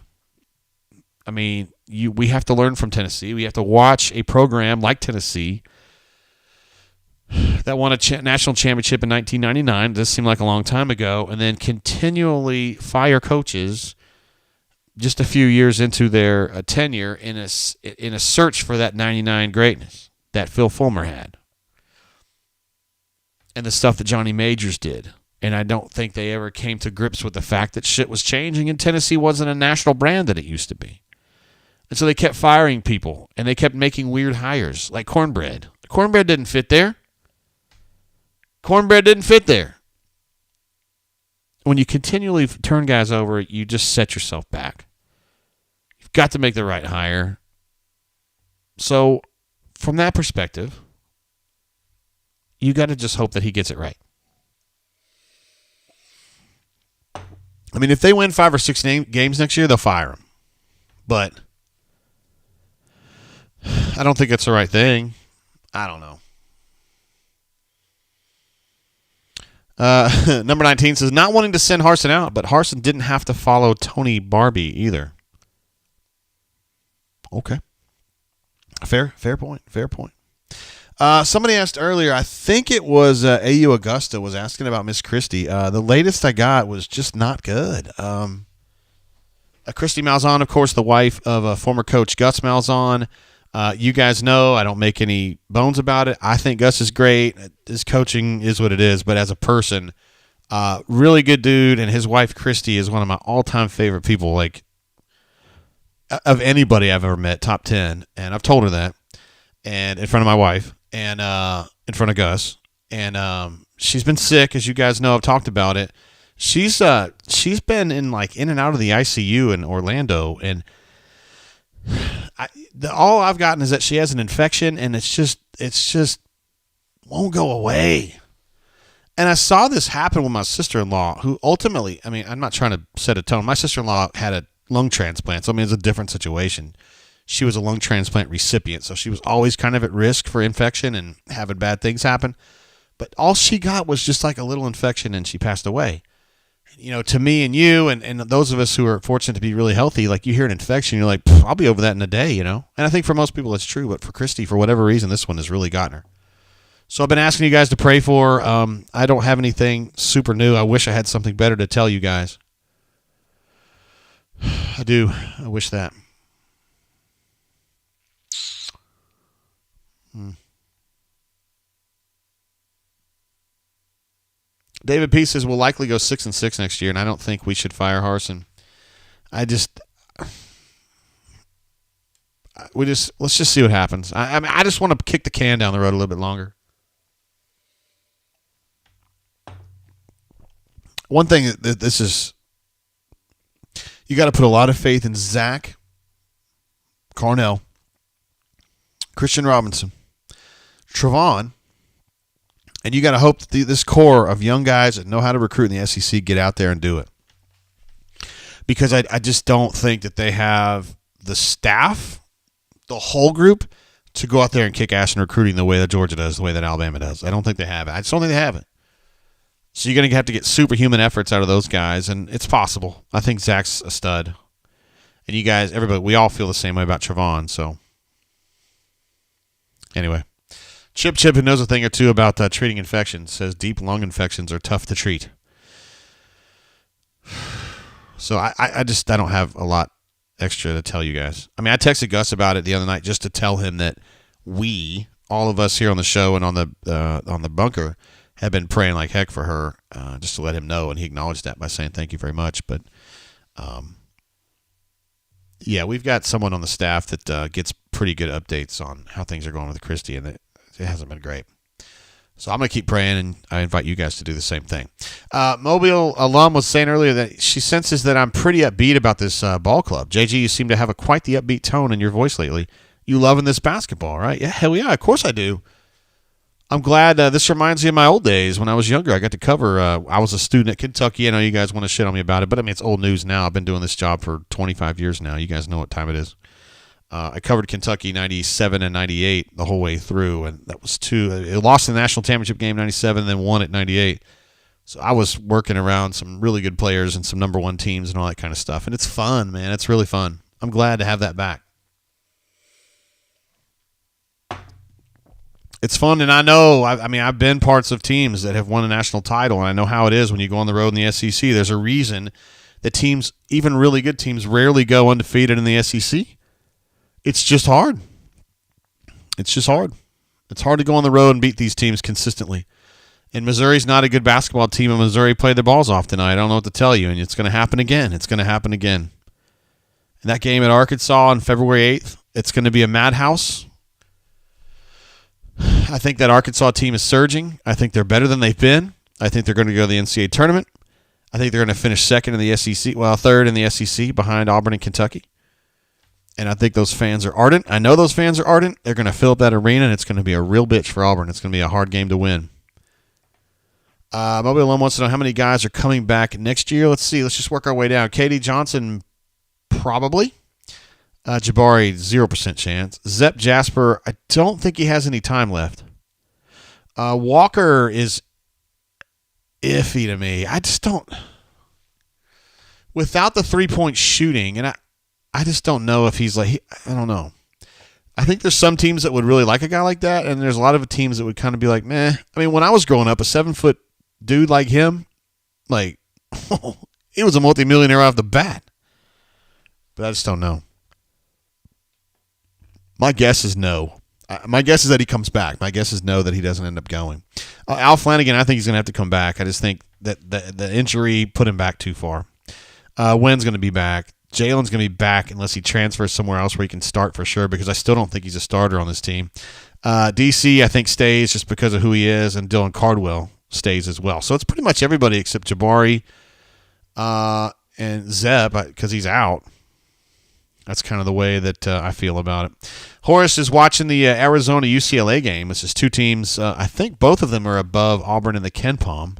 I mean, we have to learn from Tennessee. We have to watch a program like Tennessee that won a national championship in 1999. This seemed like a long time ago. And then continually fire coaches just a few years into their tenure in a search for that 99 greatness that Phil Fulmer had. And the stuff that Johnny Majors did. And I don't think they ever came to grips with the fact that shit was changing and Tennessee wasn't a national brand that it used to be. And so they kept firing people, and they kept making weird hires, like Cornbread. Cornbread didn't fit there. When you continually turn guys over, you just set yourself back. You've got to make the right hire. So from that perspective, you got to just hope that he gets it right. I mean, if they win 5 or 6 games next year, they'll fire him. But I don't think it's the right thing. I don't know. Number 19 says, not wanting to send Harsin out, but Harsin didn't have to follow Tony Barbie either. Okay. Fair point. Somebody asked earlier, I think it was AU Augusta was asking about Miss Christie. The latest I got was just not good. Christy Malzahn, of course, the wife of former coach Gus Malzahn. You guys know I don't make any bones about it. I think Gus is great. His coaching is what it is, but as a person, really good dude, and his wife Christy is one of my all-time favorite people, like of anybody I've ever met, top 10. And I've told her that, and in front of my wife, and in front of Gus. And she's been sick, as you guys know. I've talked about it. She's been in and out of the ICU in Orlando, and all I've gotten is that she has an infection, and it's just won't go away. And I saw this happen with my sister-in-law, who ultimately, I mean, I'm not trying to set a tone. My sister-in-law had a lung transplant, so I mean, it's a different situation. She was a lung transplant recipient, so she was always kind of at risk for infection and having bad things happen. But all she got was just like a little infection, and she passed away. You know, to me and you and those of us who are fortunate to be really healthy, like you hear an infection, you're like, I'll be over that in a day, you know? And I think for most people it's true, but for Christy, for whatever reason, this one has really gotten her. So I've been asking you guys to pray for. I don't have anything super new. I wish I had something better to tell you guys. I do. I wish that. David P says we'll likely go 6-6 next year, and I don't think we should fire Harsin. Let's just see what happens. I just want to kick the can down the road a little bit longer. One thing that this is, you got to put a lot of faith in Zach, Carnell, Christian Robinson, Trevon, and you got to hope that this core of young guys that know how to recruit in the SEC get out there and do it. Because I just don't think that they have the staff, the whole group, to go out there and kick ass in recruiting the way that Georgia does, the way that Alabama does. I don't think they have it. I just don't think they have it. So you're going to have to get superhuman efforts out of those guys, and it's possible. I think Zach's a stud. And you guys, everybody, we all feel the same way about Trevon. So anyway, Chip, who knows a thing or two about treating infections, says deep lung infections are tough to treat. So I don't have a lot extra to tell you guys. I mean, I texted Gus about it the other night just to tell him that all of us here on the show and on the bunker, have been praying like heck for her, just to let him know, and he acknowledged that by saying thank you very much. But yeah, we've got someone on the staff that gets pretty good updates on how things are going with Christy, and it hasn't been great. So I'm going to keep praying, and I invite you guys to do the same thing. Mobile alum was saying earlier that she senses that I'm pretty upbeat about this ball club. JG, you seem to have quite the upbeat tone in your voice lately. You loving this basketball, right? Yeah, hell yeah, of course I do. I'm glad this reminds me of my old days when I was younger. I got to cover, I was a student at Kentucky. I know you guys want to shit on me about it, but I mean, it's old news now. I've been doing this job for 25 years now. You guys know what time it is. I covered Kentucky 97 and 98 the whole way through, and that was it lost the national championship game 97 and then won at 98. So I was working around some really good players and some number one teams and all that kind of stuff. And it's fun, man. It's really fun. I'm glad to have that back. It's fun, and I know, I've been parts of teams that have won a national title, and I know how it is when you go on the road in the SEC. There's a reason that teams, even really good teams, rarely go undefeated in the SEC. It's just hard. It's just hard. It's hard to go on the road and beat these teams consistently. And Missouri's not a good basketball team, and Missouri played their balls off tonight. I don't know what to tell you, and it's going to happen again. It's going to happen again. And that game at Arkansas on February 8th, it's going to be a madhouse. I think that Arkansas team is surging. I think they're better than they've been. I think they're going to go to the NCAA tournament. I think they're going to finish second in the SEC, third in the SEC behind Auburn and Kentucky. And I think those fans are ardent. I know those fans are ardent. They're going to fill up that arena, and it's going to be a real bitch for Auburn. It's going to be a hard game to win. Mobile Alum wants to know how many guys are coming back next year. Let's see. Let's just work our way down. Katie Johnson, probably. Jabari, 0% chance. Zep Jasper, I don't think he has any time left. Walker is iffy to me. I just don't. Without the three-point shooting, and I just don't know if he's like, I don't know. I think there's some teams that would really like a guy like that, and there's a lot of teams that would kind of be like, meh. I mean, when I was growing up, a 7-foot dude like him, like, he was a multimillionaire off the bat. But I just don't know. My guess is no. My guess is that he comes back. My guess is no, that he doesn't end up going. Al Flanagan, I think he's going to have to come back. I just think that the injury put him back too far. Wynn's going to be back. Jalen's going to be back unless he transfers somewhere else where he can start for sure, because I still don't think he's a starter on this team. DC, I think, stays just because of who he is, and Dylan Cardwell stays as well. So it's pretty much everybody except Jabari and Zeb, because he's out. That's kind of the way that I feel about it. Horace is watching the Arizona-UCLA game. This is two teams. I think both of them are above Auburn in the Ken Palm.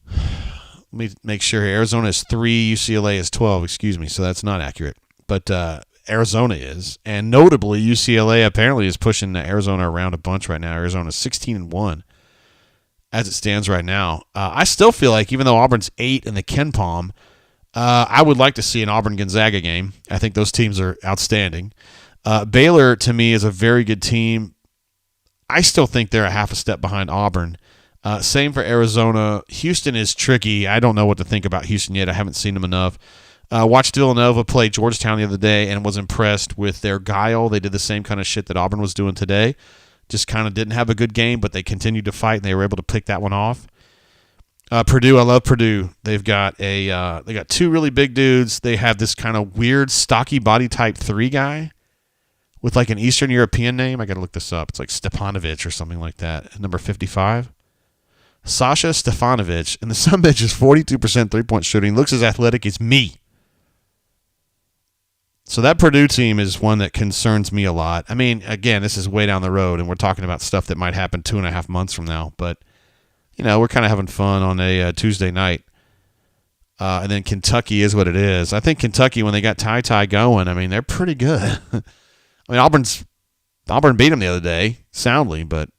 Let me make sure here. Arizona is 3, UCLA is 12. Excuse me, so that's not accurate. But Arizona is. And notably, UCLA apparently is pushing Arizona around a bunch right now. Arizona is 16-1 as it stands right now. I still feel like even though Auburn's 8 in the Ken Palm, I would like to see an Auburn-Gonzaga game. I think those teams are outstanding. Baylor, to me, is a very good team. I still think they're a half a step behind Auburn. Same for Arizona. Houston is tricky. I don't know what to think about Houston yet. I haven't seen them enough. Watched Villanova play Georgetown the other day and was impressed with their guile. They did the same kind of shit that Auburn was doing today. Just kind of didn't have a good game, but they continued to fight, and they were able to pick that one off. Purdue, I love Purdue. They got two really big dudes. They have this kind of weird, stocky body type 3 guy with like an Eastern European name. I got to look this up. It's like Stepanovic or something like that. Number 55. Sasha Stefanovic. And the sumbitch is 42% 3-point shooting. Looks as athletic as me. So that Purdue team is one that concerns me a lot. I mean, again, this is way down the road, and we're talking about stuff that might happen 2.5 months from now. But, we're kind of having fun on a Tuesday night. And then Kentucky is what it is. I think Kentucky, when they got Ty going, I mean, they're pretty good. I mean, Auburn beat them the other day soundly, but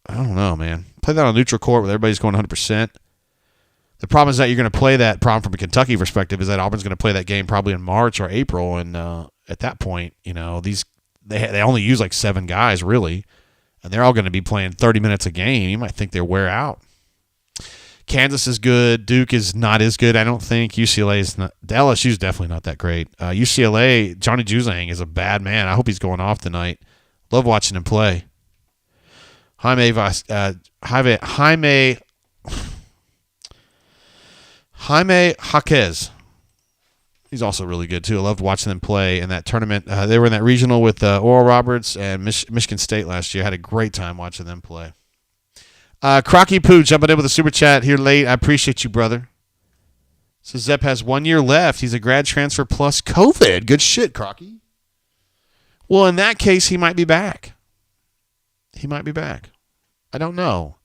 I don't know, man. Play that on a neutral court where everybody's going 100%. The problem is that you're going to play that problem from a Kentucky perspective is that Auburn's going to play that game probably in March or April, and at that point, they only use like 7 guys really, and they're all going to be playing 30 minutes a game. You might think they're wear out. Kansas is good. Duke is not as good, I don't think. UCLA is not. LSU is definitely not that great. UCLA, Johnny Juzang is a bad man. I hope he's going off tonight. Love watching him play. Jaime Jaquez. He's also really good, too. I loved watching them play in that tournament. They were in that regional with Oral Roberts and Michigan State last year. I had a great time watching them play. Crocky Poo jumping in with a super chat here late. I appreciate you, brother. So Zepp has 1 year left. He's a grad transfer plus COVID. Good shit, Crocky. Well, in that case, he might be back. I don't know.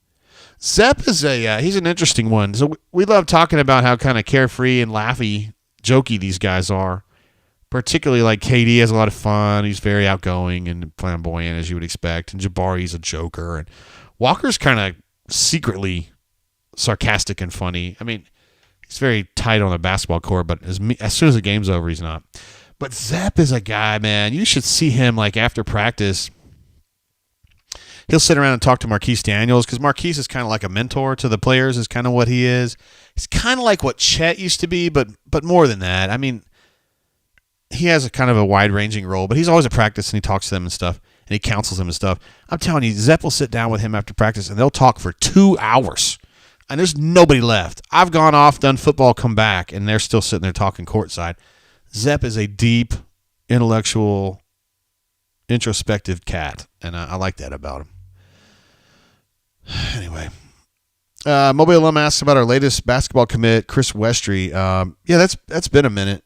Zepp is he's an interesting one. So we love talking about how kind of carefree and laughy, jokey these guys are. Particularly like KD has a lot of fun. He's very outgoing and flamboyant, as you would expect. And Jabari's a joker. And Walker's kind of secretly sarcastic and funny. I mean, he's very tight on the basketball court, but as soon as the game's over, he's not. But Zepp is a guy, man. You should see him like after practice. He'll sit around and talk to Marquise Daniels because Marquise is kind of like a mentor to the players is kind of what he is. He's kind of like what Chet used to be, but more than that. I mean, he has a kind of a wide-ranging role, but he's always at practice and he talks to them and stuff, and he counsels them and stuff. I'm telling you, Zepp will sit down with him after practice and they'll talk for 2 hours, and there's nobody left. I've gone off, done football, come back, and they're still sitting there talking courtside. Zepp is a deep, intellectual, introspective cat, and I like that about him. Anyway, Mobile Alum asks about our latest basketball commit, Chris Westry. That's been a minute.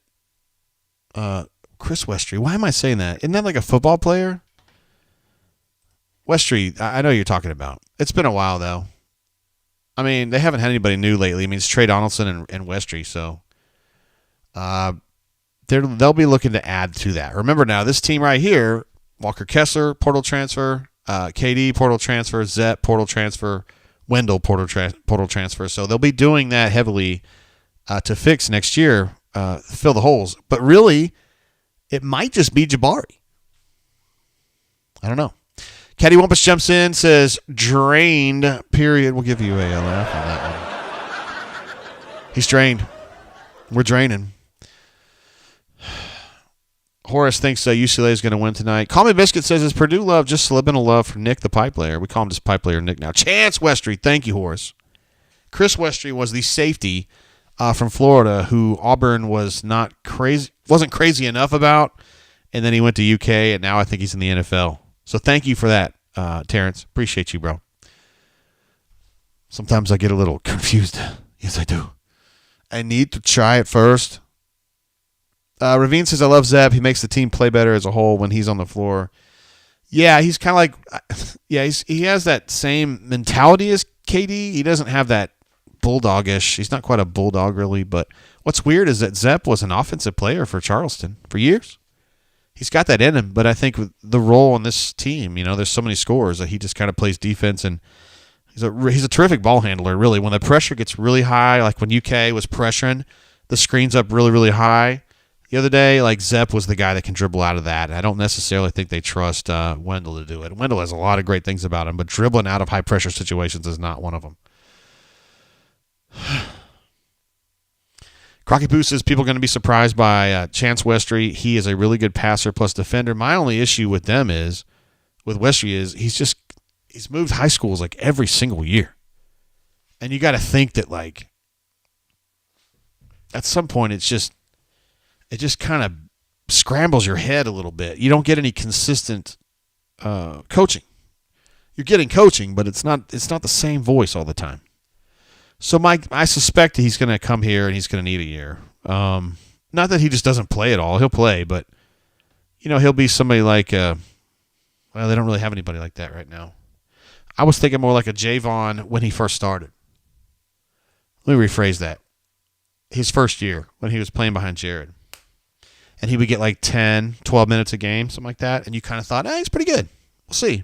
Chris Westry. Why am I saying that? Isn't that like a football player? Westry, I know you're talking about. It's been a while, though. I mean, they haven't had anybody new lately. I mean, it's Trey Donaldson and Westry, so they'll be looking to add to that. Remember now, this team right here, Walker Kessler, portal transfer, KD, portal transfer, Zepp, portal transfer, Wendell, portal transfer. So they'll be doing that heavily to fix next year, fill the holes. But really, it might just be Jabari. I don't know. Caddy Wumpus jumps in, says, drained, period. We'll give you a laugh on that one. He's drained. We're draining. Horace thinks UCLA is going to win tonight. Call Me Biscuit says, is Purdue love just subliminal love for Nick the pipe player? We call him just pipe player Nick now. Chance Westry. Thank you, Horace. Chris Westry was the safety from Florida who Auburn wasn't crazy enough about, and then he went to UK, and now I think he's in the NFL. So thank you for that, Terrence. Appreciate you, bro. Sometimes I get a little confused. Yes, I do. I need to try it first. Ravine says, I love Zepp. He makes the team play better as a whole when he's on the floor. Yeah, he's kind of like, he has that same mentality as KD. He doesn't have that bulldogish. He's not quite a bulldog, really. But what's weird is that Zepp was an offensive player for Charleston for years. He's got that in him, but I think with the role on this team, there's so many scores that he just kind of plays defense, and he's a terrific ball handler, really. When the pressure gets really high, like when UK was pressuring, the screen's up really, really high, the other day, like Zepp was the guy that can dribble out of that. I don't necessarily think they trust Wendell to do it. Wendell has a lot of great things about him, but dribbling out of high-pressure situations is not one of them. Crocky Poo says people are going to be surprised by Chance Westry. He is a really good passer plus defender. My only issue with Westry is he's moved high schools like every single year. And you got to think that like at some point it just kind of scrambles your head a little bit. You don't get any consistent coaching. You're getting coaching, but it's not the same voice all the time. So I suspect he's going to come here and he's going to need a year. Not that he just doesn't play at all. He'll play, but he'll be somebody like they don't really have anybody like that right now. I was thinking more like a Javon when he first started. Let me rephrase that. His first year when he was playing behind Jared. And he would get like 10, 12 minutes a game, something like that. And you kind of thought, he's pretty good. We'll see.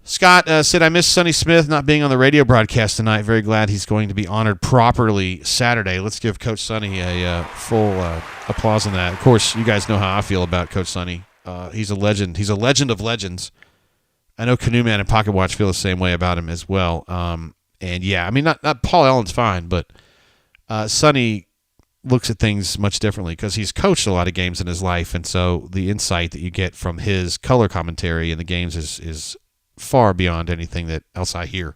Scott said, I miss Sonny Smith not being on the radio broadcast tonight. Very glad he's going to be honored properly Saturday. Let's give Coach Sonny a full applause on that. Of course, you guys know how I feel about Coach Sonny. He's a legend. He's a legend of legends. I know Canoe Man and Pocket Watch feel the same way about him as well. And yeah, I mean, not Paul Allen's fine, but Sonny looks at things much differently because he's coached a lot of games in his life, and so the insight that you get from his color commentary in the games is far beyond anything else I hear.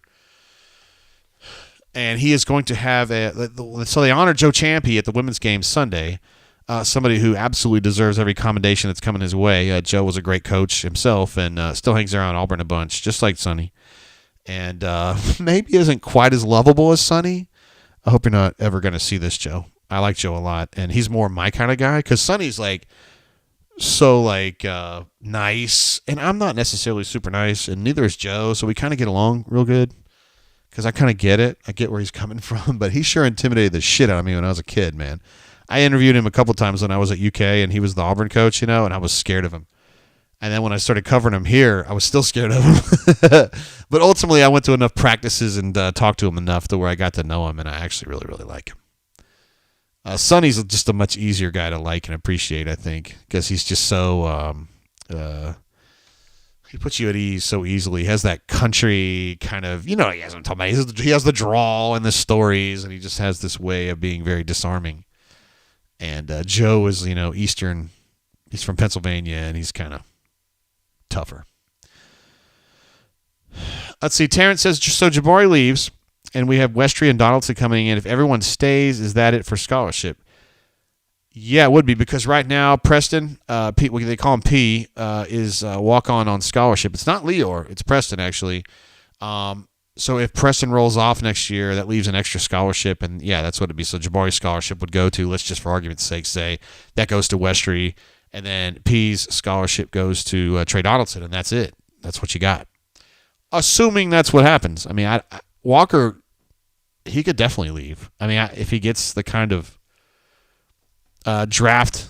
And he is going to have so they honored Joe Champy at the women's game Sunday, somebody who absolutely deserves every commendation that's coming his way. Joe was a great coach himself and still hangs around Auburn a bunch, just like Sonny. And maybe isn't quite as lovable as Sonny. I hope you're not ever going to see this, Joe. I like Joe a lot, and he's more my kind of guy because Sonny's like so like nice, and I'm not necessarily super nice, and neither is Joe, so we kind of get along real good because I kind of get it. I get where he's coming from, but he sure intimidated the shit out of me when I was a kid, man. I interviewed him a couple times when I was at UK, and he was the Auburn coach, and I was scared of him. And then when I started covering him here, I was still scared of him. But ultimately, I went to enough practices and talked to him enough to where I got to know him, and I actually really, really like him. Sonny's just a much easier guy to like and appreciate, I think, because he's just so he puts you at ease so easily. He has that country kind of, he has what I'm talking about. He has the drawl and the stories, and he just has this way of being very disarming. And Joe is, Eastern. He's from Pennsylvania, and he's kind of tougher. Let's see. Terrence says, so Jabari leaves, and we have Westry and Donaldson coming in. If everyone stays, is that it for scholarship? Yeah, it would be, because right now Preston, P, they call him P, is walk-on scholarship. It's not Leor. It's Preston, actually. So if Preston rolls off next year, that leaves an extra scholarship, and yeah, that's what it'd be. So Jabari's scholarship would go to, let's just for argument's sake say, that goes to Westry, and then P's scholarship goes to Trey Donaldson, and that's it. That's what you got. Assuming that's what happens. I mean, Walker, he could definitely leave. I mean, if he gets the kind of draft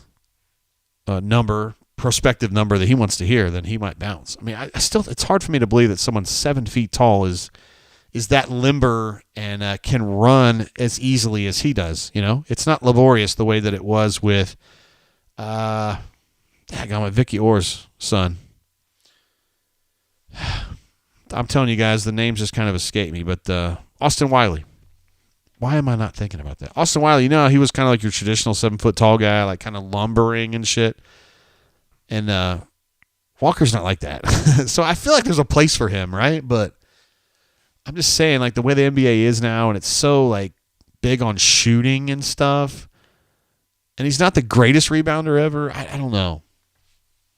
prospective number that he wants to hear, then he might bounce. I mean, it's hard for me to believe that someone 7 feet tall is that limber and can run as easily as he does. It's not laborious the way that it was with Vicky Orr's son. I'm telling you guys, the names just kind of escape me, but Austin Wiley. Why am I not thinking about that? Austin Wiley, he was kind of like your traditional 7 foot tall guy, like kind of lumbering and shit. And Walker's not like that. So I feel like there's a place for him, right? But I'm just saying, like, the way the NBA is now, and it's so, like, big on shooting and stuff, and he's not the greatest rebounder ever. I don't know.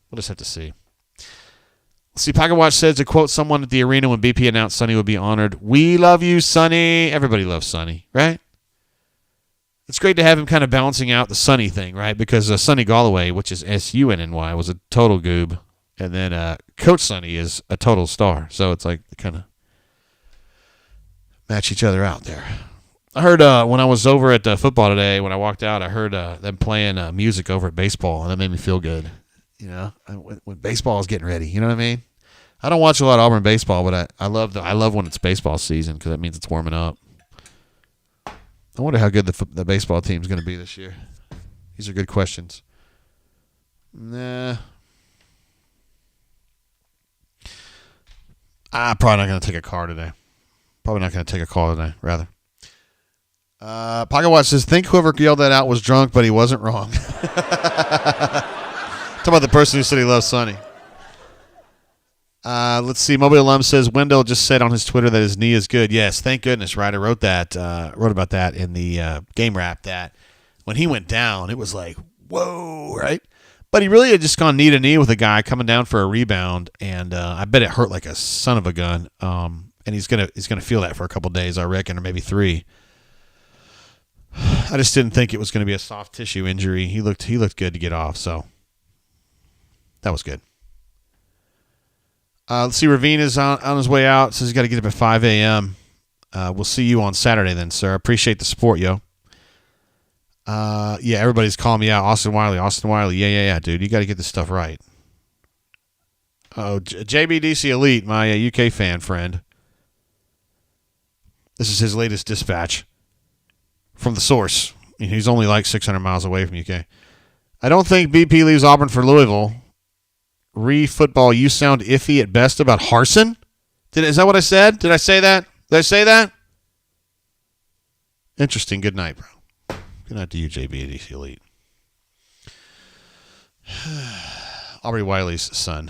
We'll just have to see. Let's see, Pocket Watch says, to quote someone at the arena when BP announced Sonny would be honored, "We love you, Sonny." Everybody loves Sonny, right? It's great to have him kind of balancing out the Sonny thing, right? Because Sonny Galloway, which is S-U-N-N-Y, was a total goob. And then Coach Sonny is a total star. So it's like they kind of match each other out there. I heard when I was over at football today, when I walked out, I heard them playing music over at baseball, and that made me feel good. When baseball is getting ready, you know what I mean? I don't watch a lot of Auburn baseball, but I love when it's baseball season because that means it's warming up. I wonder how good the baseball team is going to be this year. These are good questions. Nah. I'm probably not going to take a car today. Probably not going to take a call today, rather. Pocket Watch says, think whoever yelled that out was drunk, but he wasn't wrong. Talk about the person who said he loves Sonny. Let's see. Mobile Alum says, Wendell just said on his Twitter that his knee is good. Yes, thank goodness, right? I wrote about that in the game wrap, that when he went down, it was like, whoa, right? But he really had just gone knee to knee with a guy coming down for a rebound, and I bet it hurt like a son of a gun. And he's gonna feel that for a couple days, I reckon, or maybe 3. I just didn't think it was going to be a soft tissue injury. He looked good to get off, so that was good. Let's see. Ravine is on his way out. Says he's got to get up at 5 a.m. We'll see you on Saturday then, sir. I appreciate the support, yo. Yeah, everybody's calling me out. Austin Wiley. Yeah, dude. You got to get this stuff right. Oh, JBDC Elite, my UK fan friend. This is his latest dispatch from the source. He's only like 600 miles away from UK. I don't think BP leaves Auburn for Louisville. Football, you sound iffy at best about Harsin? Is that what I said? Did I say that? Interesting. Good night, bro. Good night to you, JBDC Elite. Aubrey Wiley's son.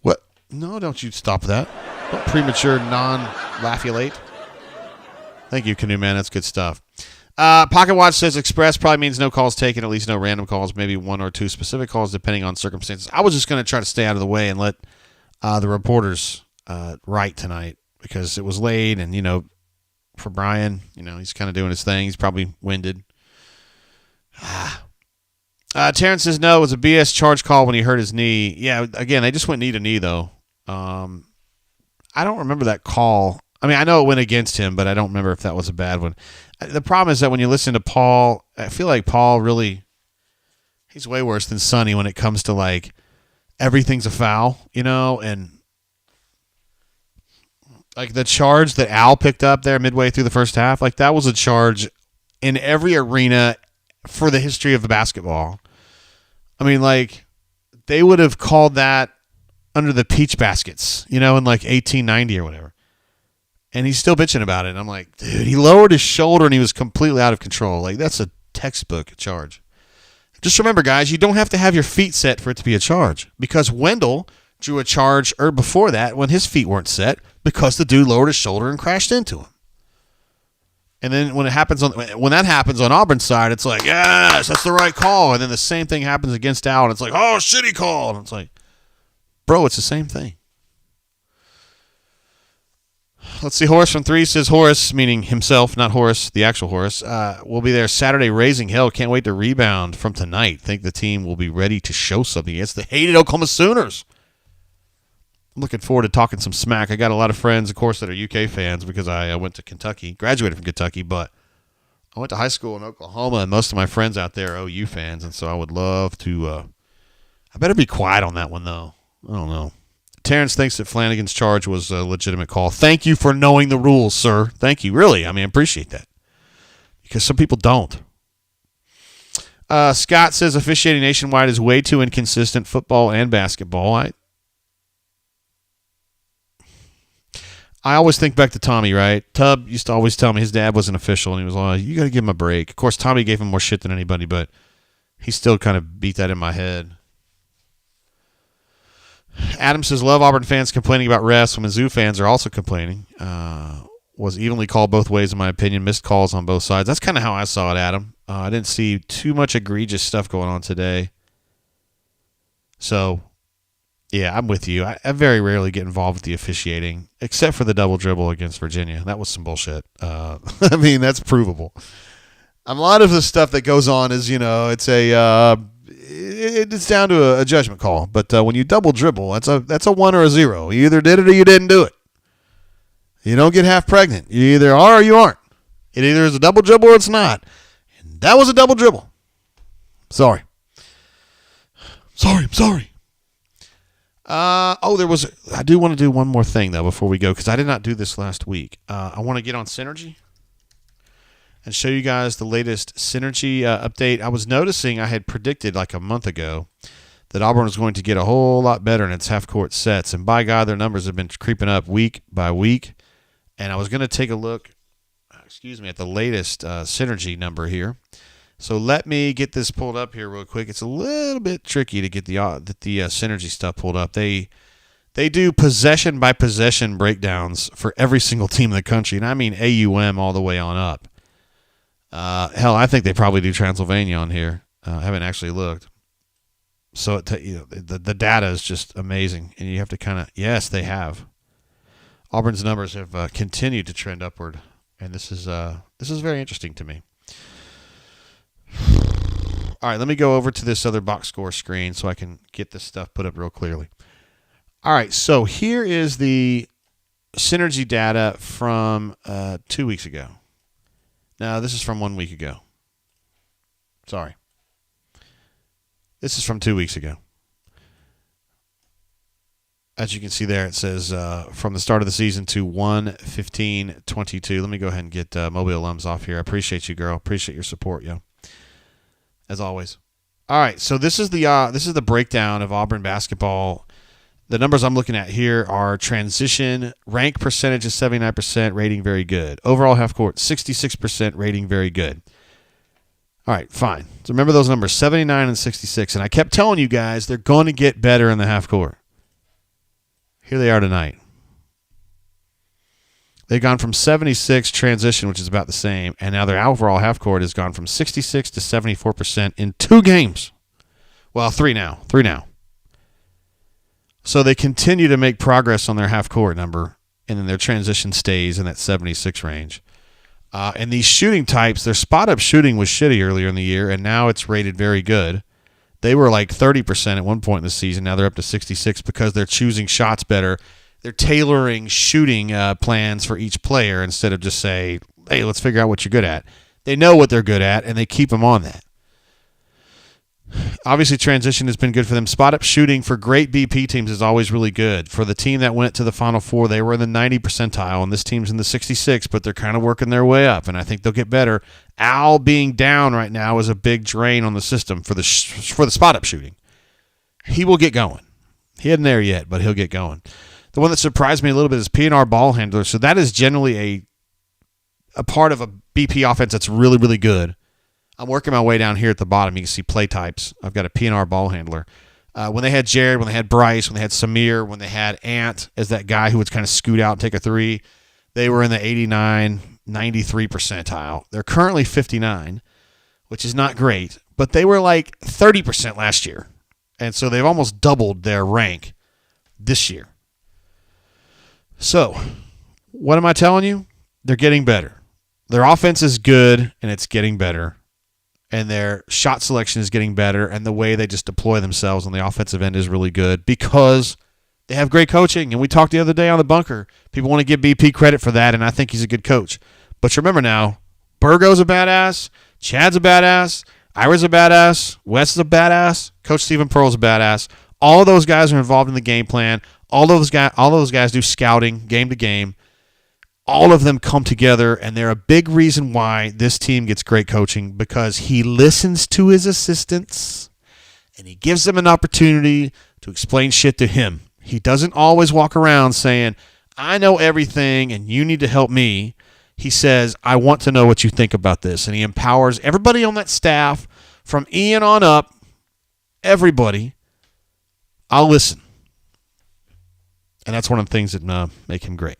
What? No, don't you stop that. Don't premature non-laugulate. Thank you, Canoe Man. That's good stuff. Pocket Watch says Express probably means no calls taken, at least no random calls, maybe 1 or 2 specific calls depending on circumstances. I was just going to try to stay out of the way and let the reporters write tonight because it was late and, for Brian, he's kind of doing his thing. He's probably winded. Terrence says no, it was a BS charge call when he hurt his knee. Yeah, again, they just went knee to knee, though. I don't remember that call. I mean, I know it went against him, but I don't remember if that was a bad one. The problem is that when you listen to Paul, I feel like Paul really, he's way worse than Sonny when it comes to, like, everything's a foul, and like the charge that Al picked up there midway through the first half, like that was a charge in every arena for the history of the basketball. I mean, like, they would have called that under the peach baskets, in like 1890 or whatever. And he's still bitching about it. And I'm like, dude, he lowered his shoulder and he was completely out of control. Like, that's a textbook charge. Just remember, guys, you don't have to have your feet set for it to be a charge. Because Wendell drew a charge before that when his feet weren't set because the dude lowered his shoulder and crashed into him. And then when that happens on Auburn's side, it's like, yes, that's the right call. And then the same thing happens against Al, and it's like, oh, shit, he called. And it's like, bro, it's the same thing. Let's see. Horace from 3 says Horace, meaning himself, not Horace, the actual Horace, will be there Saturday raising hell. Can't wait to rebound from tonight. Think the team will be ready to show something against the hated Oklahoma Sooners. I'm looking forward to talking some smack. I got a lot of friends, of course, that are UK fans because I went to Kentucky, graduated from Kentucky, but I went to high school in Oklahoma, and most of my friends out there are OU fans, and so I would love to I better be quiet on that one, though. I don't know. Terrence thinks that Flanagan's charge was a legitimate call. Thank you for knowing the rules, sir. Thank you. Really, I appreciate that. Because some people don't. Scott says officiating nationwide is way too inconsistent, football and basketball. I always think back to Tommy, right? Tubb used to always tell me his dad was an official, and he was like, you got to give him a break. Of course, Tommy gave him more shit than anybody, but he still kind of beat that in my head. Adam says, love Auburn fans complaining about refs when Mizzou fans are also complaining. Was evenly called both ways, in my opinion. Missed calls on both sides. That's kind of how I saw it, Adam. I didn't see too much egregious stuff going on today. So, yeah, I'm with you. I very rarely get involved with the officiating, except for the double dribble against Virginia. That was some bullshit. That's provable. A lot of the stuff that goes on is, it's it's down to a judgment call. But when you double dribble, that's a 1 or a 0. You either did it or you didn't do it. You don't get half pregnant. You either are or you aren't. It either is a double dribble or it's not. And that was a double dribble. Sorry. I'm sorry. I do want to do one more thing, though, before we go, because I did not do this last week. I want to get on Synergy. and show you guys the latest synergy update. I was noticing I had predicted like a month ago that Auburn was going to get a whole lot better in its half-court sets, and by God, their numbers have been creeping up week by week. And I was going to take a look, at the latest synergy number here. So let me get this pulled up here real quick. It's a little bit tricky to get the synergy stuff pulled up. They do possession by possession breakdowns for every single team in the country, and I mean AUM all the way on up. Hell, I think they probably do Transylvania on here. I haven't actually looked. So the data is just amazing, and you have to yes, they have. Auburn's numbers have continued to trend upward, and this is very interesting to me. All right, let me go over to this other box score screen so I can get this stuff put up real clearly. All right, so here is the synergy data from 2 weeks ago. No, this is from 1 week ago. Sorry. This is from 2 weeks ago. As you can see there, it says from the start of the season to 1/15/22. Let me go ahead and get Mobile Alums off here. I appreciate you, girl. Appreciate your support, yo. As always. All right, so this is the breakdown of Auburn basketball. The numbers I'm looking at here are transition, rank percentage is 79%, rating very good. Overall half court, 66%, rating very good. All right, fine. So remember those numbers, 79 and 66. And I kept telling you guys they're going to get better in the half court. Here they are tonight. They've gone from 76 transition, which is about the same, and now their overall half court has gone from 66 to 74% in 2 games. Well, 3 now. So they continue to make progress on their half court number, and then their transition stays in that 76 range. And these shooting types, their spot-up shooting was shitty earlier in the year, and now it's rated very good. They were like 30% at one point in the season. Now they're up to 66 because they're choosing shots better. They're tailoring shooting plans for each player instead of just say, hey, let's figure out what you're good at. They know what they're good at, and they keep them on that. Obviously, transition has been good for them. Spot-up shooting for great BP teams is always really good. For the team that went to the Final Four, they were in the 90 percentile, and this team's in the 66, but they're kind of working their way up, and I think they'll get better. Al being down right now is a big drain on the system for the spot-up shooting. He will get going. He isn't there yet, but he'll get going. The one that surprised me a little bit is P&R ball handler, so that is generally a part of a BP offense that's really, really good. I'm working my way down here at the bottom. You can see play types. I've got a P&R ball handler. When they had Jared, when they had Bryce, when they had Samir, when they had Ant as that guy who would kind of scoot out and take a three, they were in the 89, 93 percentile. They're currently 59, which is not great, but they were like 30% last year. And so they've almost doubled their rank this year. So, what am I telling you? They're getting better. Their offense is good, and it's getting better. And their shot selection is getting better, and the way they just deploy themselves on the offensive end is really good because they have great coaching. And we talked the other day on the bunker. People want to give BP credit for that, and I think he's a good coach. But remember now, Burgo's a badass, Chad's a badass, Ira's a badass, Wes is a badass, Coach Stephen Pearl's a badass. All of those guys are involved in the game plan. All those guys do scouting game to game. All of them come together, and they're a big reason why this team gets great coaching because he listens to his assistants, and he gives them an opportunity to explain shit to him. He doesn't always walk around saying, I know everything, and you need to help me. He says, I want to know what you think about this, and he empowers everybody on that staff from Ian on up, everybody. I'll listen. And that's one of the things that make him great.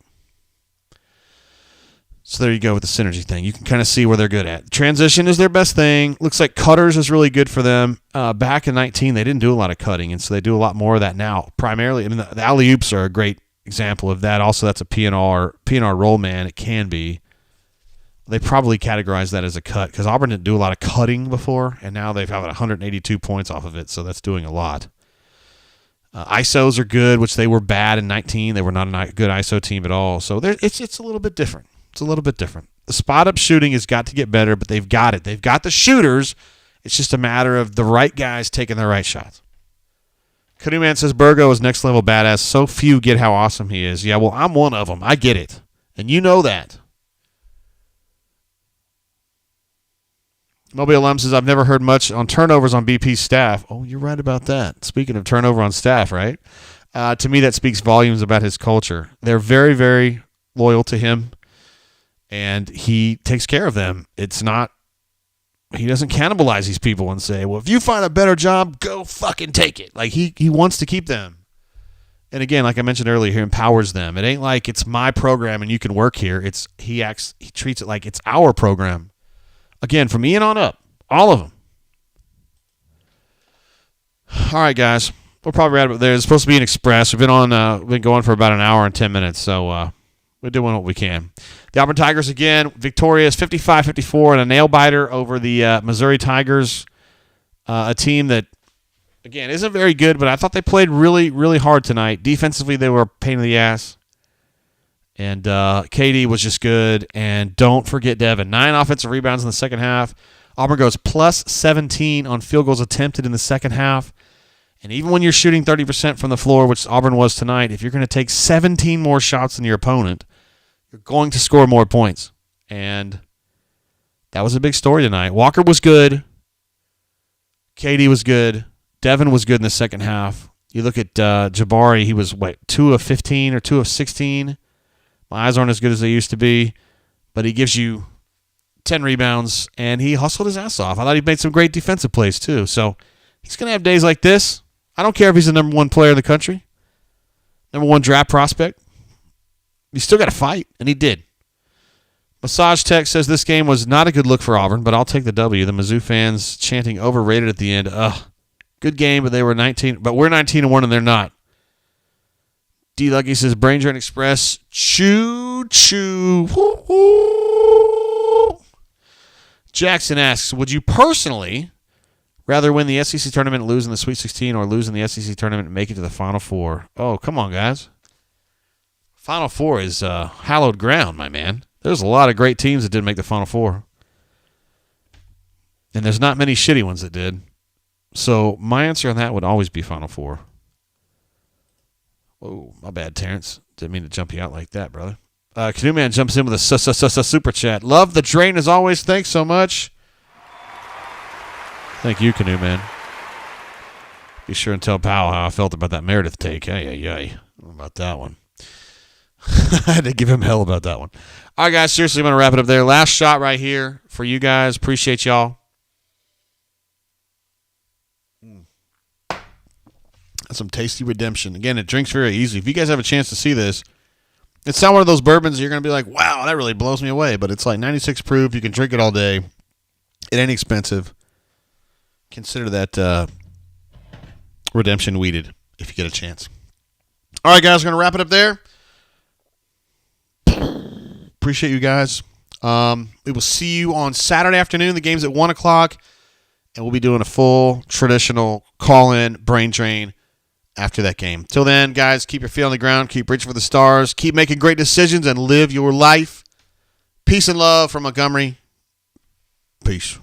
So there you go with the synergy thing. You can kind of see where they're good at. Transition is their best thing. Looks like cutters is really good for them. Back in 19, they didn't do a lot of cutting, and so they do a lot more of that now. Primarily, I mean, the alley-oops are a great example of that. Also, that's a P&R roll man. It can be. They probably categorize that as a cut because Auburn didn't do a lot of cutting before, and now they've had 182 points off of it, so that's doing a lot. ISOs are good, which they were bad in 19. They were not a good ISO team at all. So it's a little bit different. It's a little bit different. The spot-up shooting has got to get better, but they've got it. They've got the shooters. It's just a matter of the right guys taking the right shots. Canoe Man says, Burgo is next-level badass. So few get how awesome he is. Yeah, well, I'm one of them. I get it. And you know that. Mobile Lem says, I've never heard much on turnovers on BP's staff. Oh, you're right about that. Speaking of turnover on staff, right? To me, that speaks volumes about his culture. They're very, very loyal to him, and he takes care of them. It's not, he doesn't cannibalize these people and say, well, if you find a better job, go fucking take it. Like, he wants to keep them. And again, like I mentioned earlier, he empowers them. It ain't like it's my program and you can work here. He treats it like it's our program. Again, from Ian on up, all of them. All right, guys, we'll probably wrap it up there. It's supposed to be an express. We've been going for about an hour and 10 minutes, so we're doing what we can. The Auburn Tigers again victorious, 55-54, and a nail biter over the Missouri Tigers, a team that, again, isn't very good, but I thought they played really, really hard tonight. Defensively, they were a pain in the ass. And KD was just good. And don't forget Devin. 9 offensive rebounds in the second half. Auburn goes plus 17 on field goals attempted in the second half. And even when you're shooting 30% from the floor, which Auburn was tonight, if you're going to take 17 more shots than your opponent, you're going to score more points. And that was a big story tonight. Walker was good. KD was good. Devin was good in the second half. You look at Jabari, he was, 2 of 15 or 2 of 16. My eyes aren't as good as they used to be, but he gives you 10 rebounds, and he hustled his ass off. I thought he made some great defensive plays, too. So he's going to have days like this. I don't care if he's the number 1 player in the country, number 1 draft prospect. He's still got to fight, and he did. Massage Tech says this game was not a good look for Auburn, but I'll take the W. The Mizzou fans chanting overrated at the end. Good game, but we're 19-1 and they're not. D. Lucky says Brain Drain Express. Choo choo. Woo-hoo. Jackson asks, would you personally rather win the SEC tournament and lose in the Sweet 16 or lose in the SEC tournament and make it to the Final Four? Oh, come on, guys. Final Four is hallowed ground, my man. There's a lot of great teams that didn't make the Final Four. And there's not many shitty ones that did. So my answer on that would always be Final Four. Oh, my bad, Terrence. Didn't mean to jump you out like that, brother. Canoe Man jumps in with a super chat. Love the drain as always. Thanks so much. Thank you, Canoe Man. Be sure and tell Powell how I felt about that Meredith take. Hey. About that one. I had to give him hell about that one. All right, guys. Seriously, I'm going to wrap it up there. Last shot right here for you guys. Appreciate y'all. That's some tasty redemption. Again, it drinks very easy. If you guys have a chance to see this, it's not one of those bourbons you're going to be like, wow, that really blows me away. But it's like 96 proof. You can drink it all day. It ain't expensive. Consider that redemption weeded if you get a chance. All right, guys, we're going to wrap it up there. Appreciate you guys. We will see you on Saturday afternoon. The game's at 1 o'clock. And we'll be doing a full traditional call-in brain drain after that game. Till then, guys, keep your feet on the ground. Keep reaching for the stars. Keep making great decisions and live your life. Peace and love from Montgomery. Peace.